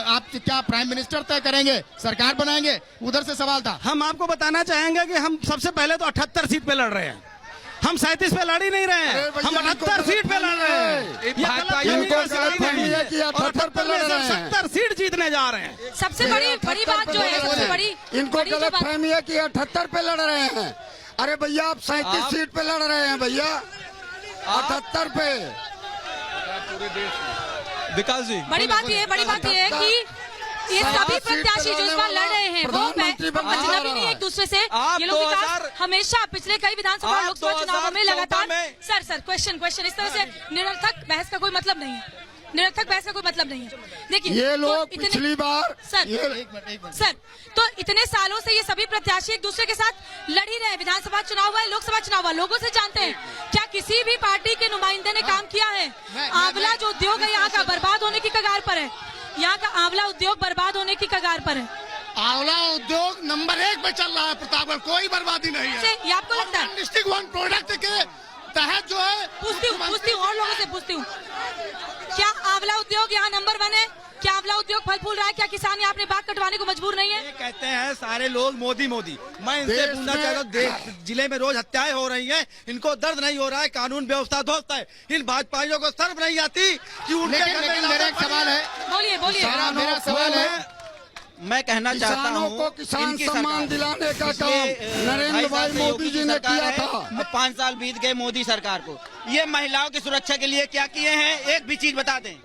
आप क्या प्राइम मिनिस्टर तय करेंगे, सरकार बनाएंगे? उधर से सवाल था। हम आपको बताना चाहेंगे कि हम सबसे पहले तो 78 सीट पे लड़ रहे हैं, हम 37 पे लड़ ही नहीं रहे हैं, हम 78 सीट पे लड़ रहे हैं। इनको गलतफहमी है कि 78 पे लड़ रहे हैं, 70 सीट जीतने जा रहे हैं। सबसे बड़ी बात जो है, सबसे बड़ी इनको गलतफहमी है कि 78 पे लड़ रहे हैं। अरे भैया आप 37 सीट पे लड़ रहे हैं भैया, 78 पे। विकास जी, बड़ी बात ये है कि ये सभी प्रत्याशी जो इस बार लड़ रहे हैं वो अजनबी नहीं एक दूसरे से। ये लोग विकास हमेशा पिछले कई विधानसभा लोकसभा चुनावों में लगातार सर क्वेश्चन इस तरह से निरर्थक बहस का कोई मतलब नहीं है, देखिए ये लोग पिछली बार सर तो इतने सालों से ये सभी प्रत्याशी एक दूसरे के साथ लड़ ही रहे। विधानसभा चुनाव हुआ, लोकसभा चुनाव हुआ, लोगों से जानते हैं क्या किसी भी पार्टी के नुमाइंदे ने काम किया है? आंवला जो उद्योग है यहाँ का बर्बाद होने की कगार पर है, यहाँ का आंवला उद्योग बर्बाद होने की कगार पर है। आंवला उद्योग नंबर 1 पे चल रहा है प्रतापगढ़, कोई बर्बादी नहीं है। ये आपको लगता है? डिस्ट्रिक्ट 1 प्रोडक्ट के तहत जो है पूछती हूँ और लोगों से पूछती हूँ, क्या आंवला उद्योग यहाँ नंबर 1 है? क्या आंवला उद्योग फल फूल रहा है? क्या किसान यहाँ अपने बाग कटवाने को मजबूर नहीं है? ये कहते हैं सारे लोग मोदी। मैं इनसे पूछना चाहता हूँ, जिले में रोज हत्याएं हो रही हैं, इनको दर्द नहीं हो रहा है? कानून व्यवस्था ध्वस्त है, इन भाजपाइयों को शर्म नहीं आती कि उनके घर में? मेरा एक सवाल है, बोलिए मेरा सवाल है, मैं कहना चाहता हूँ को किसान सम्मान दिलाने का काम नरेंद्र भाई मोदी जी ने किया था। 5 साल बीत गए मोदी सरकार को। ये महिलाओं की सुरक्षा के लिए क्या किए हैं, एक भी चीज बता दें।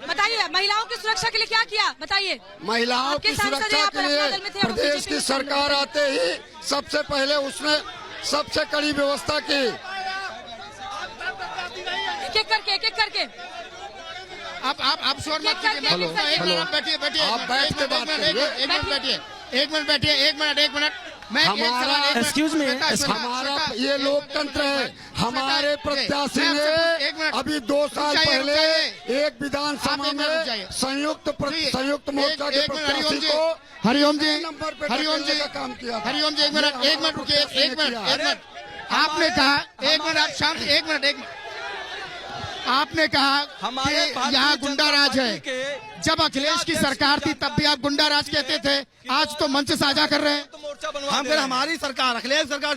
बताइए महिलाओं की सुरक्षा के लिए क्या किया, बताइए। महिलाओं की सुरक्षा के लिए प्रदेश की सरकार आते ही सबसे पहले उसने सबसे कड़ी व्यवस्था की। एक करके आप शोर मत कीजिए। एक मिनट बैठिए, आप बैठ के बात करिए। एक मिनट। एक्सक्यूज मी, हमारा ये लोकतंत्र है। हमारे प्रत्याशी ने अभी 2 साल पहले एक विधानसभा में संयुक्त मोर्चा के प्रत्याशी को हरिओम जी का काम किया। हरिओम जी एक मिनट रुकिए, एक मिनट। आपने कहा एक मिनट आपने कहा कि यहाँ गुंडा राज है। जब अखिलेश की सरकार थी तब भी आप गुंडा राज कहते थे, आज तो मंच साझा कर रहे हैं। हम फिर हमारी सरकार, अखिलेश सरकार।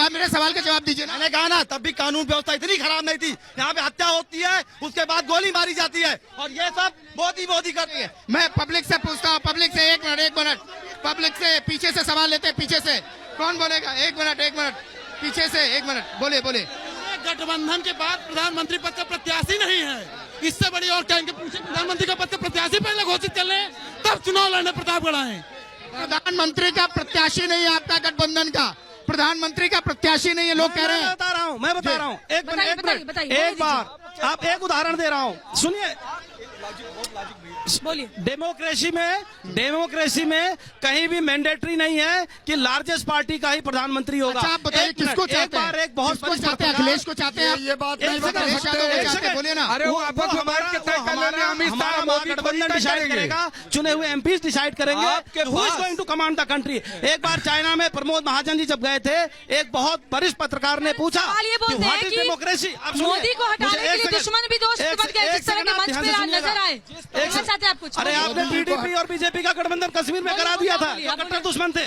मेरे सवाल का जवाब दीजिए। मैंने कहा ना, तब भी कानून व्यवस्था इतनी खराब नहीं थी। यहाँ पे हत्या होती है, उसके बाद गोली मारी जाती है, और ये सब मोदी करती है। मैं पब्लिक से पूछता हूँ, पब्लिक से एक मिनट पब्लिक से पीछे से सवाल लेते हैं। पीछे से कौन बोलेगा? एक मिनट पीछे से, एक मिनट बोले। गठबंधन के बाद प्रधानमंत्री पद का प्रत्याशी नहीं है, इससे बड़ी और कहेंगे पूछे प्रधानमंत्री का पद के प्रत्याशी पहले घोषित कर ले, तब चुनाव लड़ने प्रतापगढ़ आए। प्रधानमंत्री का प्रत्याशी नहीं है आपका गठबंधन का, प्रधानमंत्री का प्रत्याशी नहीं है, लोग कह रहे हैं। मैं बता रहा हूँ एक मिनट, एक बार आप एक उदाहरण दे रहा हूँ, सुनिए। बोलिए। डेमोक्रेसी में कहीं भी मैंडेटरी नहीं है कि लार्जेस्ट पार्टी का ही प्रधानमंत्री होगा। अच्छा, आप बताइए किसको चाहते हैं? एक बहुत किसको चाहते हैं? अखिलेश को चाहते हैं? ये बात नहीं बता सकते, बोलिए ना। अरे वो आपस में बैठ के तय कर लेंगे, अमित शाह मोदी गठबंधन डिसाइड करेगा, चुने हुए एमपीज डिसाइड करेंगे who is going to command the country. एक बार चाइना में प्रमोद महाजन जी जब गए थे, एक बहुत वरिष्ठ पत्रकार ने पूछा ये बोलते हैं कि डेमोक्रेसी, मोदी को हटाने के लिए दुश्मन भी दोस्त बन गए, जिस तरह के मंच पे आज नजर आए। चाहते हैं आप कुछ? अरे आपने टीडीपी और बीजेपी का गठबंधन कश्मीर में करा दिया था, जो कट्टर दुश्मन थे।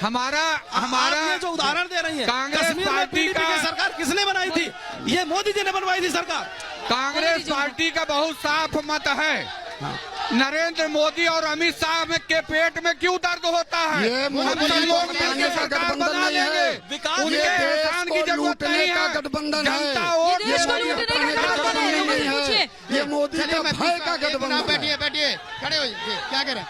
हमारा ये जो उदाहरण दे रही है, कांग्रेस कश्मीर में पार्टी पीडीपी का की सरकार किसने बनाई थी? ये मोदी जी ने बनवाई थी सरकार। कांग्रेस पार्टी का बहुत साफ मत है, नरेंद्र मोदी और अमित शाह में के पेट में क्यों दर्द होता है? ये मोदी हम सब लोग जी मिलकर का सरकार गठबंधन बना नहीं है, लेंगे, उनके एहसान की जरूरत नहीं का है। गठबंधन है, जनता वोट देश को देगी। लूटने का गठबंधन है, नहीं है, ये मोदी का भय का गठबंधन है। बैठिए बैठिए, खड़े हो, क्या कह रहे हैं?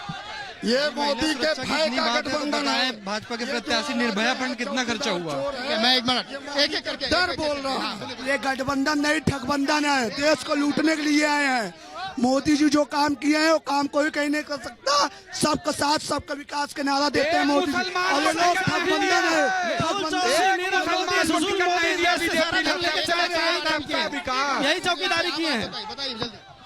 ये मोदी के भय का गठबंधन है। भाजपा के प्रत्याशी निर्भया फंड कितना खर्चा हुआ? मैं एक मिनट एक एक करके डर बोल रहा हूँ। ये गठबंधन नहीं, ठगबंधन है, देश को लूटने के लिए आए हैं। मोदी जी जो काम किए हैं वो काम कोई कहीं नहीं कर सकता। सबका साथ सबका विकास के नारा देते हैं मोदी जी, और ये लोग ठगबंधन है। यही चौकीदारी की है।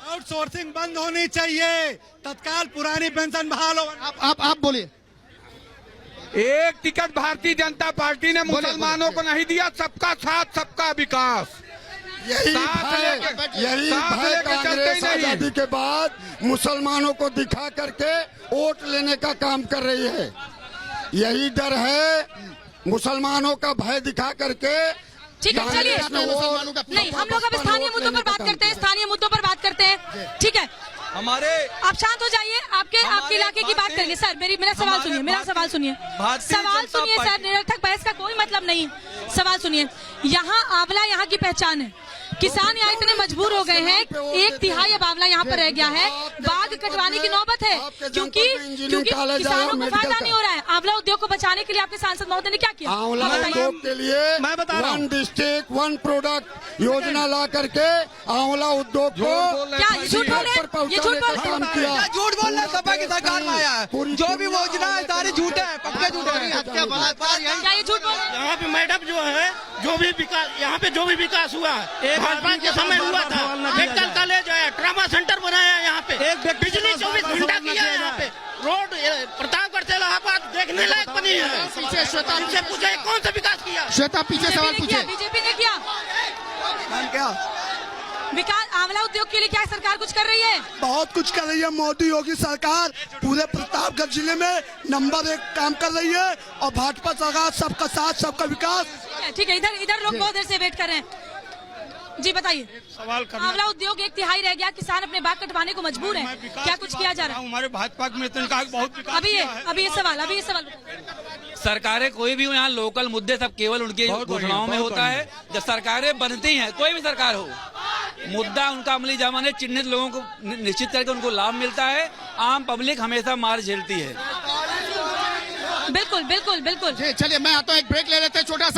आउटसोर्सिंग बंद होनी चाहिए, तत्काल पुरानी पेंशन बहाल हो। आप बोलिए। एक टिकट भारतीय जनता पार्टी ने मुसलमानों को नहीं दिया, सबका साथ सबका विकास। यही भय कांग्रेस आजादी के बाद मुसलमानों को दिखा करके वोट लेने का काम कर रही है। यही डर है, मुसलमानों का भय दिखा करके। ठीक है, चलिए नहीं, हम लोग अब स्थानीय मुद्दों पर बात करते हैं, स्थानीय मुद्दों पर बात करते हैं। ठीक है, हमारे आप शांत हो जाइए, आपके इलाके की बात करेंगे। सर मेरा सवाल सुनिए, सवाल सुनिए सर, निरर्थक बहस का कोई मतलब नहीं। सवाल सुनिए, यहाँ आंवला यहाँ की पहचान है, किसान यहाँ इतने मजबूर हो गए हैं, 1/3 अब आंवला यहाँ पर रह गया है, बाग कटवाने की नौबत है, क्योंकि किसानों को फायदा नहीं हो रहा है। आंवला उद्योग को बचाने के लिए आपके सांसद महोदय ने क्या किया? आंवला उद्योग के लिए मैं बता रहा हूँ, 1 डिस्ट्रिक्ट 1 प्रोडक्ट योजना ला करके आंवला उद्योग को क्या ये झूठ बोल रहे हैं? ये झूठ बोल काम किया। झूठ बोल रहे, सपा की सरकार में आया है, जो भी योजना है सारी झूठ है, पक्के झूठ है। क्या ये झूठ बोल रहे हैं? यहाँ पे मैडम जो है, जो भी विकास यहाँ पे जो भी विकास हुआ है भाजपा के समय हुआ था। मेडिकल कॉलेज है, ट्रामा सेंटर बनाया यहाँ पे, बिजली 24 घंटा किया है यहाँ पे, रोड प्रतापगढ़ से इलाहाबाद देखने लायक बनी है। पीछे श्वेता इनसे पूछे कौन सा विकास किया? श्वेता पीछे सवाल पूछे। बीजेपी ने किया क्या विकास? आंवला उद्योग के लिए क्या सरकार कुछ कर रही है? बहुत कुछ कर रही है मोदी योगी सरकार, पूरे प्रतापगढ़ जिले में नंबर 1 काम कर रही है, और भाजपा सरकार सबका साथ सबका विकास। ठीक है, इधर लोग बहुत देर से वेट कर रहे हैं। जी बताइए। सवाल आंवला उद्योग 1/3 रह गया, किसान अपने बाग कटवाने को मजबूर है, क्या कुछ किया जा रहा है? हमारे भाजपा में बहुत विकास। अभी ये सवाल सरकारें कोई भी यहाँ लोकल मुद्दे सब केवल उनकी घोषणाओं में होता है। जब सरकारें बनती हैं, कोई भी सरकार हो, मुद्दा उनका अमली जमाने चिन्हित लोगों को निश्चित करके उनको लाभ मिलता है, आम पब्लिक हमेशा मार झेलती है। बिल्कुल। चलिए मैं आता हूँ, एक ब्रेक ले लेते हैं, छोटा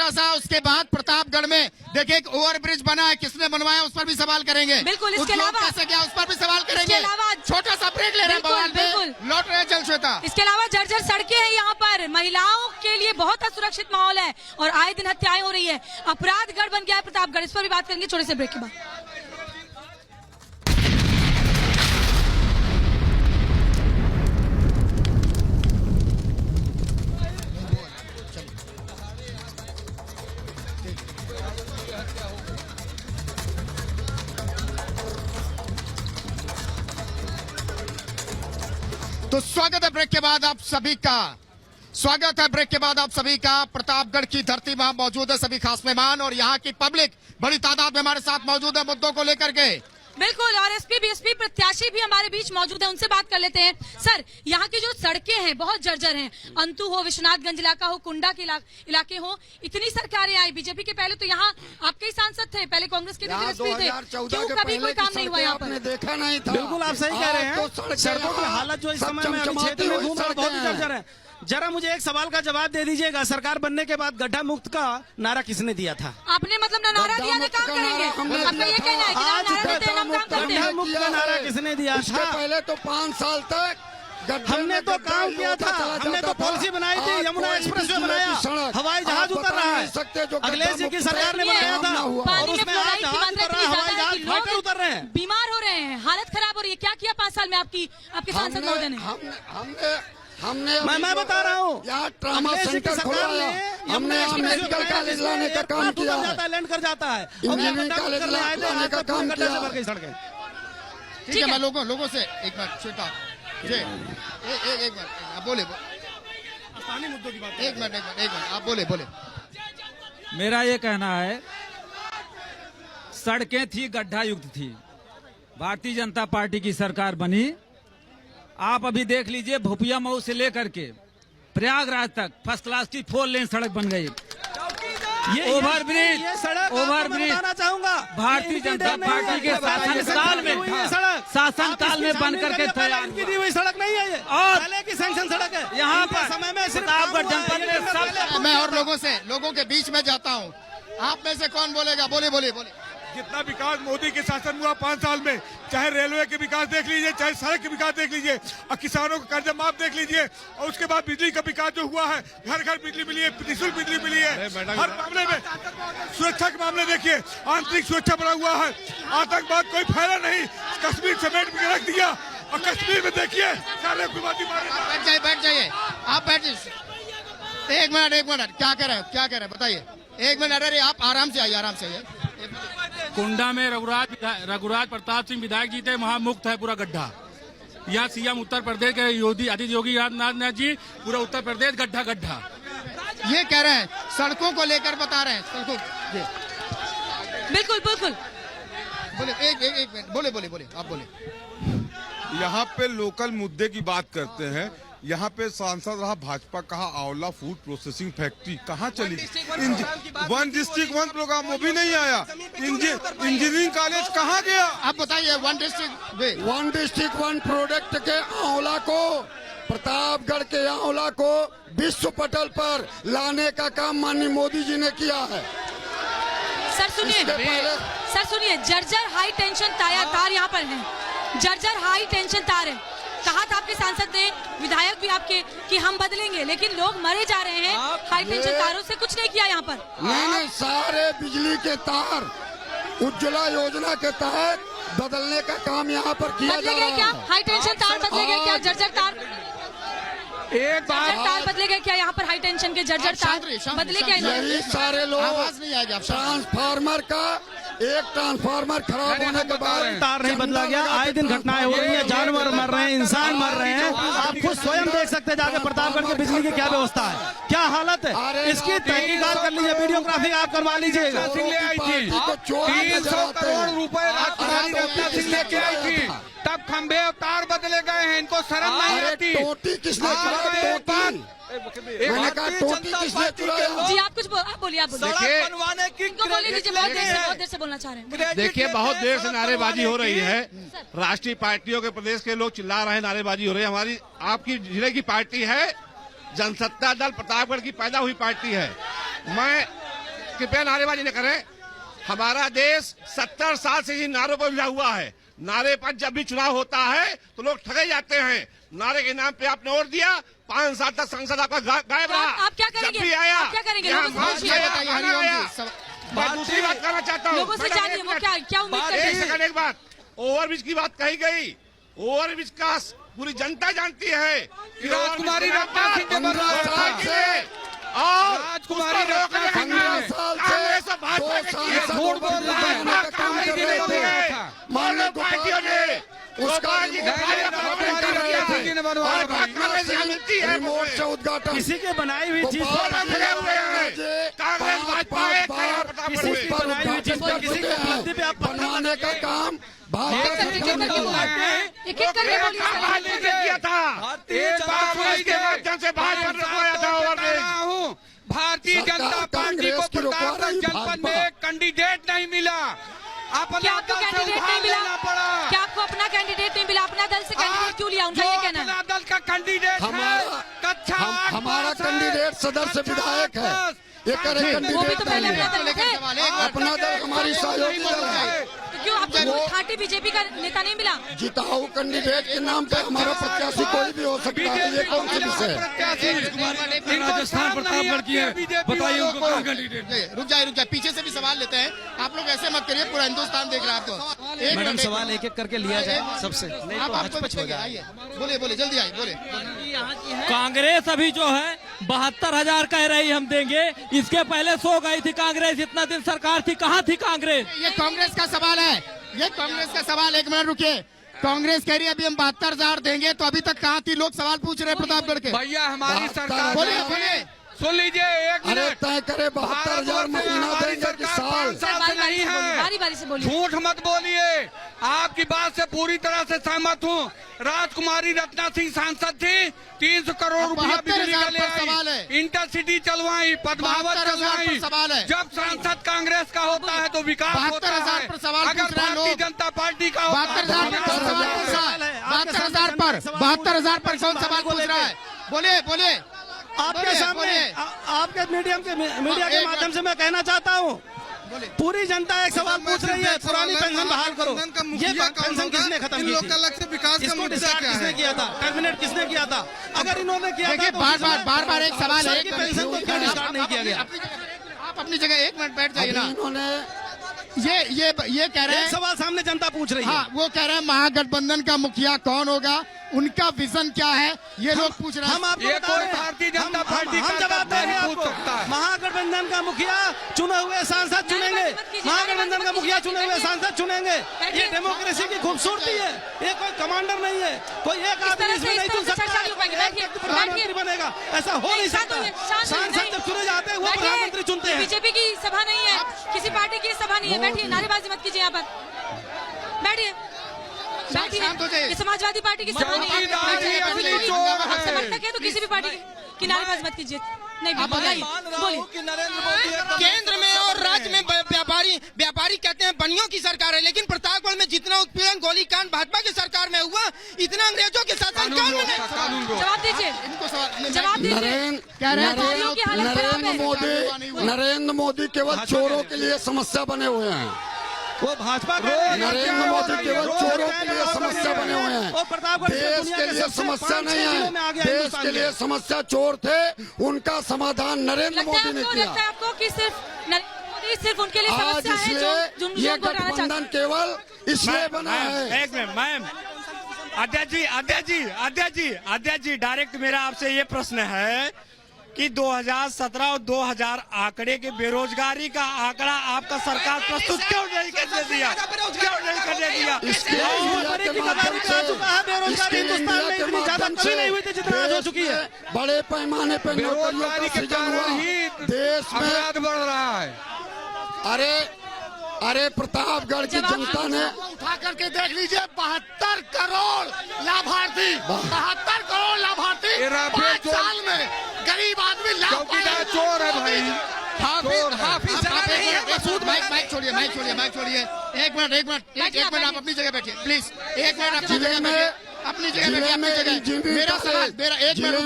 सा। उसके बाद प्रतापगढ़ में देखिए एक ओवरब्रिज बना है, किसने बनवाया उस पर भी सवाल करेंगे। बिल्कुल, इसके अलावा कैसे क्या, उस पर भी सवाल करेंगे। छोटा सा ब्रेक ले रहे हैं, बिल्कुल लौट रहे हैं जल श्वेता। इसके अलावा जर्जर सड़कें हैं यहाँ पर, महिलाओं के लिए बहुत असुरक्षित माहौल है, और आए दिन हत्याएं हो रही है, अपराधगढ़ बन गया है प्रतापगढ़। इस पर भी बात करेंगे छोटे से ब्रेक के बाद। तो स्वागत है ब्रेक के बाद आप सभी का। प्रतापगढ़ की धरती में मौजूद है सभी खास मेहमान, और यहाँ की पब्लिक बड़ी तादाद में हमारे साथ मौजूद है मुद्दों को लेकर के। बिल्कुल, और एसपी बीएसपी प्रत्याशी भी हमारे बीच मौजूद है, उनसे बात कर लेते हैं। सर, यहाँ की जो सड़कें हैं बहुत जर्जर हैं, अंतु हो, विश्वनाथगंज इलाका हो, कुंडा के इलाके हो, इतनी सरकारें आई बीजेपी के पहले, तो यहाँ आपके ही सांसद थे, पहले कांग्रेस के एसपी थे, क्यों कभी कोई काम नहीं हुआ यहाँ पर? देखा नहीं था। बिल्कुल आप सही कह रहे हैं, सड़कों की हालत जो इस समय में अभी क्षेत्र में घूम रहा है बहुत जर्जर है। जरा मुझे एक सवाल का जवाब दे दीजिएगा, सरकार बनने के बाद गड्ढा मुक्त का नारा किसने दिया था? आपने मतलब ना नारा दिया ना काम करेंगे, आपका ये कहना है कि आज नारा देते हैं, हम काम करते गड्ढा हैं। मुक्त का नारा किसने दिया था? पहले तो 5 साल तक हमने तो काम किया था, हमने तो पॉलिसी बनाई थी, यमुना एक्सप्रेस वे बनाया, हवाई जहाज उतर रहा है, अखिलेश जी की सरकार ने बनाया था, और उसमें आज जहाज उतर रहा है, हवाई जहाज फाइटर उतर रहे हैं, बीमार हो रहे हैं, हालत खराब हो रही है। क्या किया 5 साल में आपके सांसद महोदय ने? हमने मैं बता रहा हूँ, यहाँ ट्रामा सेंटर खोला, हमने मेडिकल कॉलेज लाने का काम किया है, लैंड कर जाता है, इंजीनियरिंग कॉलेज लाने का काम किया। ठीक है, मैं लोगों से एक बार छोटा जी, एक मिनट आप बोले, स्थानीय मुद्दों की बात, एक मिनट आप बोले। मेरा ये कहना है, सड़कें थी गड्ढा युक्त थी, भारतीय जनता पार्टी की सरकार बनी, आप अभी देख लीजिए भोपिया मऊ से लेकर के प्रयागराज तक फर्स्ट क्लास की 4 लेन सड़क बन गई, ओवरब्रिज बताना चाहूंगा, भारतीय जनता पार्टी के शासनकाल में बन करके तैयार की हुई सड़क नहीं है ये, और पहले की सैंक्शन सड़क है। यहाँ पर समय में प्रतापगढ़ जनपद में मैं और लोगों के बीच में जाता हूँ, आप में से कौन बोलेगा? बोले। जितना विकास मोदी के शासन हुआ 5 साल में, चाहे रेलवे के विकास देख लीजिए, चाहे सड़क के विकास देख लीजिए, और किसानों का कर्ज माफ देख लीजिए, और उसके बाद बिजली का विकास जो हुआ है, घर बिजली मिली है, निःशुल्क बिजली मिली है, हर मामले में सुरक्षा के मामले देखिए, आंतरिक सुरक्षा बना हुआ है, आतंकवाद कोई फैला नहीं, कश्मीर समेट के रख दिया, और कश्मीर में देखिए सारे बैठ जाइए, आप बैठ जाइए, एक मिनट क्या कह रहे हैं बताइए, एक मिनट, अरे आप आराम से आइए। कुंडा में रघुराज प्रताप सिंह विधायक जी थे, वहाँ मुक्त है पूरा गड्ढा। यहाँ सीएम उत्तर प्रदेश के योगी आदित्यनाथ जी, पूरा उत्तर प्रदेश गड्ढा। ये कह रहे हैं, सड़कों को लेकर बता रहे हैं, सड़कों। बिल्कुल बोले, एक मिनट, बोले आप बोले। यहाँ पे लोकल मुद्दे की बात करते हैं, यहाँ पे सांसद रहा भाजपा, कहा आंवला फूड प्रोसेसिंग फैक्ट्री कहाँ चली? 1 डिस्ट्रिक्ट 1 प्रोग्राम वो भी नहीं आया, इंजीनियरिंग कॉलेज कहाँ गया? आप बताइए, 1 डिस्ट्रिक्ट 1 प्रोडक्ट के आंवला को, प्रतापगढ़ के आंवला को विश्व पटल पर लाने का काम माननीय मोदी जी ने किया है। सर सुनिए, जर्जर हाई टेंशन तार यहाँ पर है, जर्जर हाई टेंशन तार है। कहा था आपके सांसद ने, विधायक भी आपके, कि हम बदलेंगे, लेकिन लोग मरे जा रहे हैं, हाई टेंशन तारों से कुछ नहीं किया यहाँ पर। नहीं, सारे बिजली के तार उज्ज्वला योजना के तहत बदलने का काम यहाँ पर किया जा रहा है। क्या हाई टेंशन तार बदले गए? क्या जर्जर तार बदले गए? क्या यहाँ पर हाई टेंशन के जर्जर तार बदले गए? यही सारे लोग, आवाज नहीं आएगा, ट्रांसफार्मर का एक ट्रांसफार्मर खराब होने के बाद तार नहीं बदला गया, आए दिन घटनाएं हो रही है, जानवर मर रहे हैं, इंसान मर रहे हैं, आप खुद स्वयं देख सकते हैं जाके प्रतापगढ़ की बिजली की क्या व्यवस्था है, क्या हालत है, इसकी तहकीकात कर लीजिए, वीडियोग्राफी आप करवा लीजिएगा। 300 करोड़ रुपए राजकुमारी रत्ना सिंह लेके आई थी, तब खंभे और तार बदले गए हैं, इनको शर्म नहीं आती? टोटी किसने चुराया? जी आप बोलिए। बनवाने की बहुत देर से बोलना चाह रहे हैं। देखिए, बहुत देर से नारेबाजी हो रही है, राष्ट्रीय पार्टियों के प्रदेश के लोग चिल्ला रहे हैं, नारेबाजी हो रही है। हमारी आपकी जिले की पार्टी है, जनसत्ता दल प्रतापगढ़ की पैदा हुई पार्टी है। मैं कृपया नारेबाजी न करें, हमारा देश 70 साल से ही नारों पर उलझा हुआ है। नारे पर जब भी चुनाव होता है तो लोग ठगे जाते हैं। नारे के नाम पे आपने वोट दिया, 5 साल तक संसद आपका गायब रहा। आप क्या करेंगे? जब भी आया, आप क्या करेंगे? मैं दूसरी बात करना चाहता हूँ, लोगों से जानिए वो क्या उम्मीद करते हैं। एक बात, ओवरब्रिज की बात कही गई, ओवरब्रिज का पूरी जनता जानती है कि राजकुमारी रत्ना सिंह ने और राजकुमारी रत्ना सिंह ने कांग्रेस और भाजपा के झूठ बोल रहा है, माननीय पार्टियों ने उसका रिमोट से उद्घाटन किसी के बनाई हुई चीज किसी की बनाई हुई चीज पर किसी के उपलब्धि पे आप बनाने का काम एक एक करके बोलिए। किया था एक बात इसके माध्यम से भाजपा ने रोया था। भारतीय जनता पार्टी को प्रतापगढ़ जनपद में एक कैंडिडेट नहीं मिला। क्या आपको कैंडिडेट नहीं मिला? क्या आपको अपना कैंडिडेट नहीं मिला? अपना दल से कैंडिडेट क्यों लिया? उनका ये कहना है। अपना दल का कैंडिडेट है कक्षा हमारा कैंडिडेट सदस्य विधायक है। ये करे वो भी तो कैंडिडेट पहले नहीं अपना है। दल थे। अपना दल हमारी सहयोगी दल है। क्यों आपको खाटी बीजेपी का नेता नहीं मिला? जिताऊ कैंडिडेट के नाम पे हमारा प्रत्याशी कोई भी हो सकता है। ये कौन सी विषय है? राजस्थान प्रतापगढ़ की है, बताइए उनको कहाँ कैंडिडेट? रुक जाए पीछे से भी सवाल लेते हैं। आप लोग ऐसे मत करिए, पूरा हिंदुस्तान देख रहा है आपको। मैडम सवाल एक एक करके लिया जाए सबसे, नहीं तो हचपच हो जाए। बोले जल्दी आइए बोले। कांग्रेस अभी जो है 72,000 कह रही हम देंगे। इसके पहले 100 गई थी कांग्रेस। इतना दिन सरकार थी, कहाँ थी कांग्रेस? ये कांग्रेस का सवाल है, ये कांग्रेस का सवाल। एक मिनट रुकिए। कांग्रेस कह रही है अभी हम 72,000 देंगे, तो अभी तक कहाँ थी? लोग सवाल पूछ रहे हैं प्रतापगढ़ के। भैया हमारी सरकार बोलिए सुन लीजिए एक मिनट। तय करे 72,000 महीना देंगे कि साल? नहीं है, बारी बारी से बोलिए। झूठ मत बोलिए। आपकी बात से पूरी तरह से सहमत हूँ। राजकुमारी रत्ना सिंह सांसद थी, 300 करोड़ रुपया बिजली का ले आई, इंटरसिटी चलवाई, पद्मावत चलवाई। जब सांसद कांग्रेस का होता है तो विकास होता है। अगर भारतीय जनता पार्टी का होता है 72,000 पर कौन सवाल पूछ रहा है? बोले आपके सामने आपके मीडिया के माध्यम से मैं कहना चाहता हूँ, पूरी जनता एक सवाल पूछ रही है, पुरानी पेंशन बहाल करो। ये पेंशन किसने खत्म की थी? इसको डिसाइड किसने किया था? टर्मिनेट किसने किया था? अगर इन्होंने किया था तो बार एक सवाल है, पेंशन को क्यों डिसाइड नहीं किया गया? आप अपनी जगह 1 मिनट बैठ जाइए ना। इन्होंने ये कह रहे हैं, सवाल सामने जनता पूछ रही है। हाँ, वो कह रहे हैं महागठबंधन का मुखिया कौन होगा, उनका विजन क्या है, ये लोग पूछ रहे हैं। हम आपको भारतीय जनता पार्टी हम जवाब दे रहे हैं आपको। महागठबंधन का मुखिया चुने हुए सांसद चुनेंगे। महागठबंधन का मुखिया चुने हुए सांसद चुनेंगे। ये डेमोक्रेसी की खूबसूरती है। ये कोई कमांडर नहीं है, कोई एक आदमी इसमें नहीं चुन सकता प्रधानमंत्री बनेगा। ऐसा हो नहीं सकता। सांसद जब चुने जाते हैं वो प्रधानमंत्री चुनते हैं। बीजेपी की सभा नहीं है, किसी पार्टी की सभा नहीं है। बैठिए, नारेबाजी मत कीजिए। यहाँ पर बैठिए। ये समाजवादी पार्टी की सभा नहीं है। समर्थक है तो किसी भी पार्टी की नारेबाजी मत कीजिए। नहीं बोलिए। केंद्र में और राज्य में व्यापारी कहते हैं बनियों की सरकार है, लेकिन प्रतापगढ़ में जितना उत्पीड़न गोलीकांड भाजपा की सरकार में हुआ, इतना अंग्रेजों के शासन कौन में? जवाब दीजिए, जवाब दीजिए। नरेंद्र मोदी केवल चोरों के लिए समस्या बने हुए हैं। वो भाजपा नरेंद्र मोदी केवल चोरों के लिए समस्या बने हुए हैं। देश के लिए समस्या नहीं है। देश के लिए समस्या चोर थे, उनका समाधान नरेंद्र मोदी ने किया। लगता है आपको कि सिर्फ सिर्फ उनके लिए समस्या है जो ये गठबंधन केवल इसलिए बना है। एक मिनट मैम, अध्यक्ष जी डायरेक्ट मेरा आपसे ये प्रश्न है कि 2017 और 2000 आंकड़े के बेरोजगारी का आंकड़ा आपका सरकार प्रस्तुत क्यों नहीं करने दिया? बेरोजगारी हिंदुस्तान में इतनी ज्यादा कभी नहीं हुई थी जितना आज हो चुकी है। बड़े पैमाने पर बेरोजगारी के कारण ही देश में बढ़ रहा है। अरे प्रतापगढ़ की जनता ने उठा करके देख लीजिए, 72 करोड़ लाभार्थी, 72 करोड़ लाभार्थी 5 साल में। गरीब आदमी चौकीदार चोर है भाई। माइक छोड़िए। एक मिनट आप अपनी जगह बैठिए प्लीज। एक मिनट अपनी जगह बैठिए, अपनी जगह बैठिए। मेरा सवाल, एक मिनट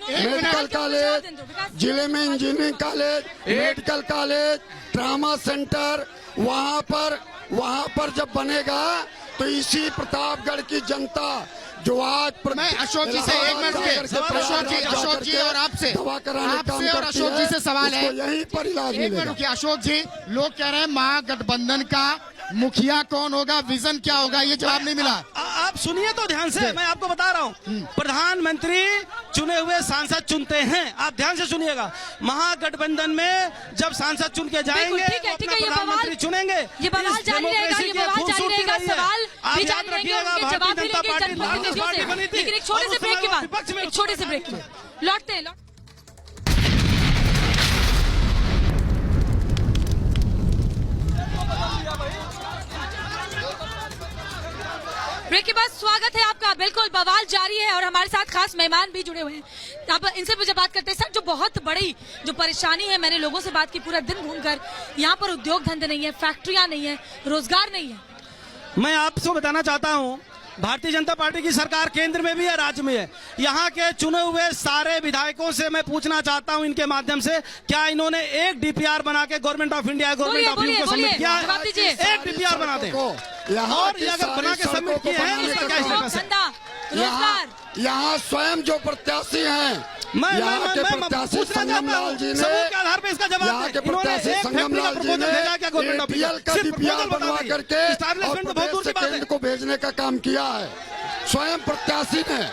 मेडिकल कॉलेज, जिले में engineering college, medical college, trauma centre, वहाँ पर जब बनेगा तो इसी प्रतापगढ़ की जनता जो आज मैं अशोक जी से एक मिनट अशोक जी और आपसे और अशोक जी से सवाल है, यहीं पर इलाज मिलेगा। अशोक जी, लोग कह रहे हैं महागठबंधन का मुखिया कौन होगा, विजन क्या होगा, ये जवाब नहीं मिला। आप सुनिए तो ध्यान से, मैं आपको बता रहा हूँ। प्रधानमंत्री चुने हुए सांसद चुनते हैं, आप ध्यान से सुनिएगा। महागठबंधन में जब सांसद चुन के जाएंगे प्रधानमंत्री चुनेंगे। ये बवाल जारी रहेगा, सवाल भी जारी रहेगा, जवाब भी लेंगे जनप्रतिनिधियों से। लेकिन एक छोटे से ब्रेक के बाद, एक छोटे से ब्रेक लौटते हैं। ब्रेक के बाद स्वागत है आपका। बिल्कुल बवाल जारी है और हमारे साथ खास मेहमान भी जुड़े हुए हैं। अब इनसे मुझे बात करते हैं। सर, जो बहुत बड़ी जो परेशानी है, मैंने लोगों से बात की पूरा दिन घूमकर, यहाँ पर उद्योग धंधे नहीं है, फैक्ट्रियां नहीं है, रोजगार नहीं है। मैं आपको बताना चाहता हूँ, भारतीय जनता पार्टी की सरकार केंद्र में भी है, राज्य में है। यहाँ के चुने हुए सारे विधायकों से मैं पूछना चाहता हूँ इनके माध्यम से, क्या इन्होंने एक डीपीआर बना के government of India, government of you को सबमिट किया है? एक डीपीआर बना दें और ये अगर बना के सबमिट किए हैं, इसका क्या स्टेटस है? यहाँ स्वयं जो प्रत्याशी हैं, यहाँ के प्रत्याशी संगम लाल जी ने, यहाँ के प्रत्याशी संगम लाल जी ने एटीएल का डीपीआर बनवा करके और प्रदेश से केंद्र को भेजने का काम किया है, स्वयं प्रत्याशी ने।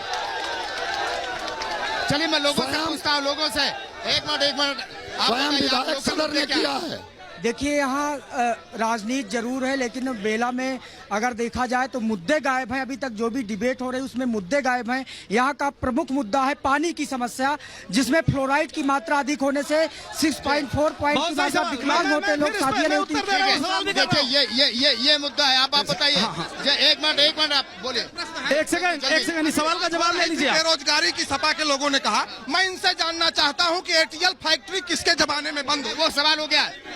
चलिए मैं लोगों से पूछता हूँ, लोगों से एक मिनट स्वयं विधायक सदर ने किया है। देखिए, यहाँ राजनीति जरूर है, लेकिन बेला में अगर देखा जाए तो मुद्दे गायब हैं। अभी तक जो भी डिबेट हो रही है उसमें मुद्दे गायब हैं। यहाँ का प्रमुख मुद्दा है पानी की समस्या, जिसमें फ्लोराइड की मात्रा अधिक होने से 6.4 पॉइंट की मात्रा विकलांग होते लोग शादियां नहीं होती। देखिए ये मुद्दा है। आप बताइए। एक मिनट आप बोलिए। एक सेकंड सवाल का जवाब ले लीजिए। बेरोजगारी की सपा के लोगों ने कहा, मैं इनसे जानना चाहता हूँ कि एटीएल फैक्ट्री किसके जमाने में बंद हो? वो सवाल हो गया है।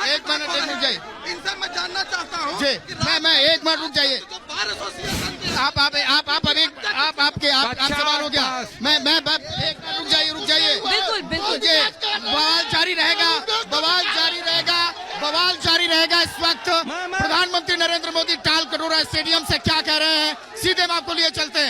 एक मिनट रुक जाइए। इनसे मैं जानना चाहता हूँ जी, मैं एक मिनट रुक जाइए। आपके सवाल हो गया। मैं एक मिनट रुक जाइए। बिल्कुल बवाल जारी रहेगा। इस वक्त प्रधानमंत्री नरेंद्र मोदी टाल कटोरा स्टेडियम से क्या कह रहे हैं, सीधे हम आपको लिए चलते हैं।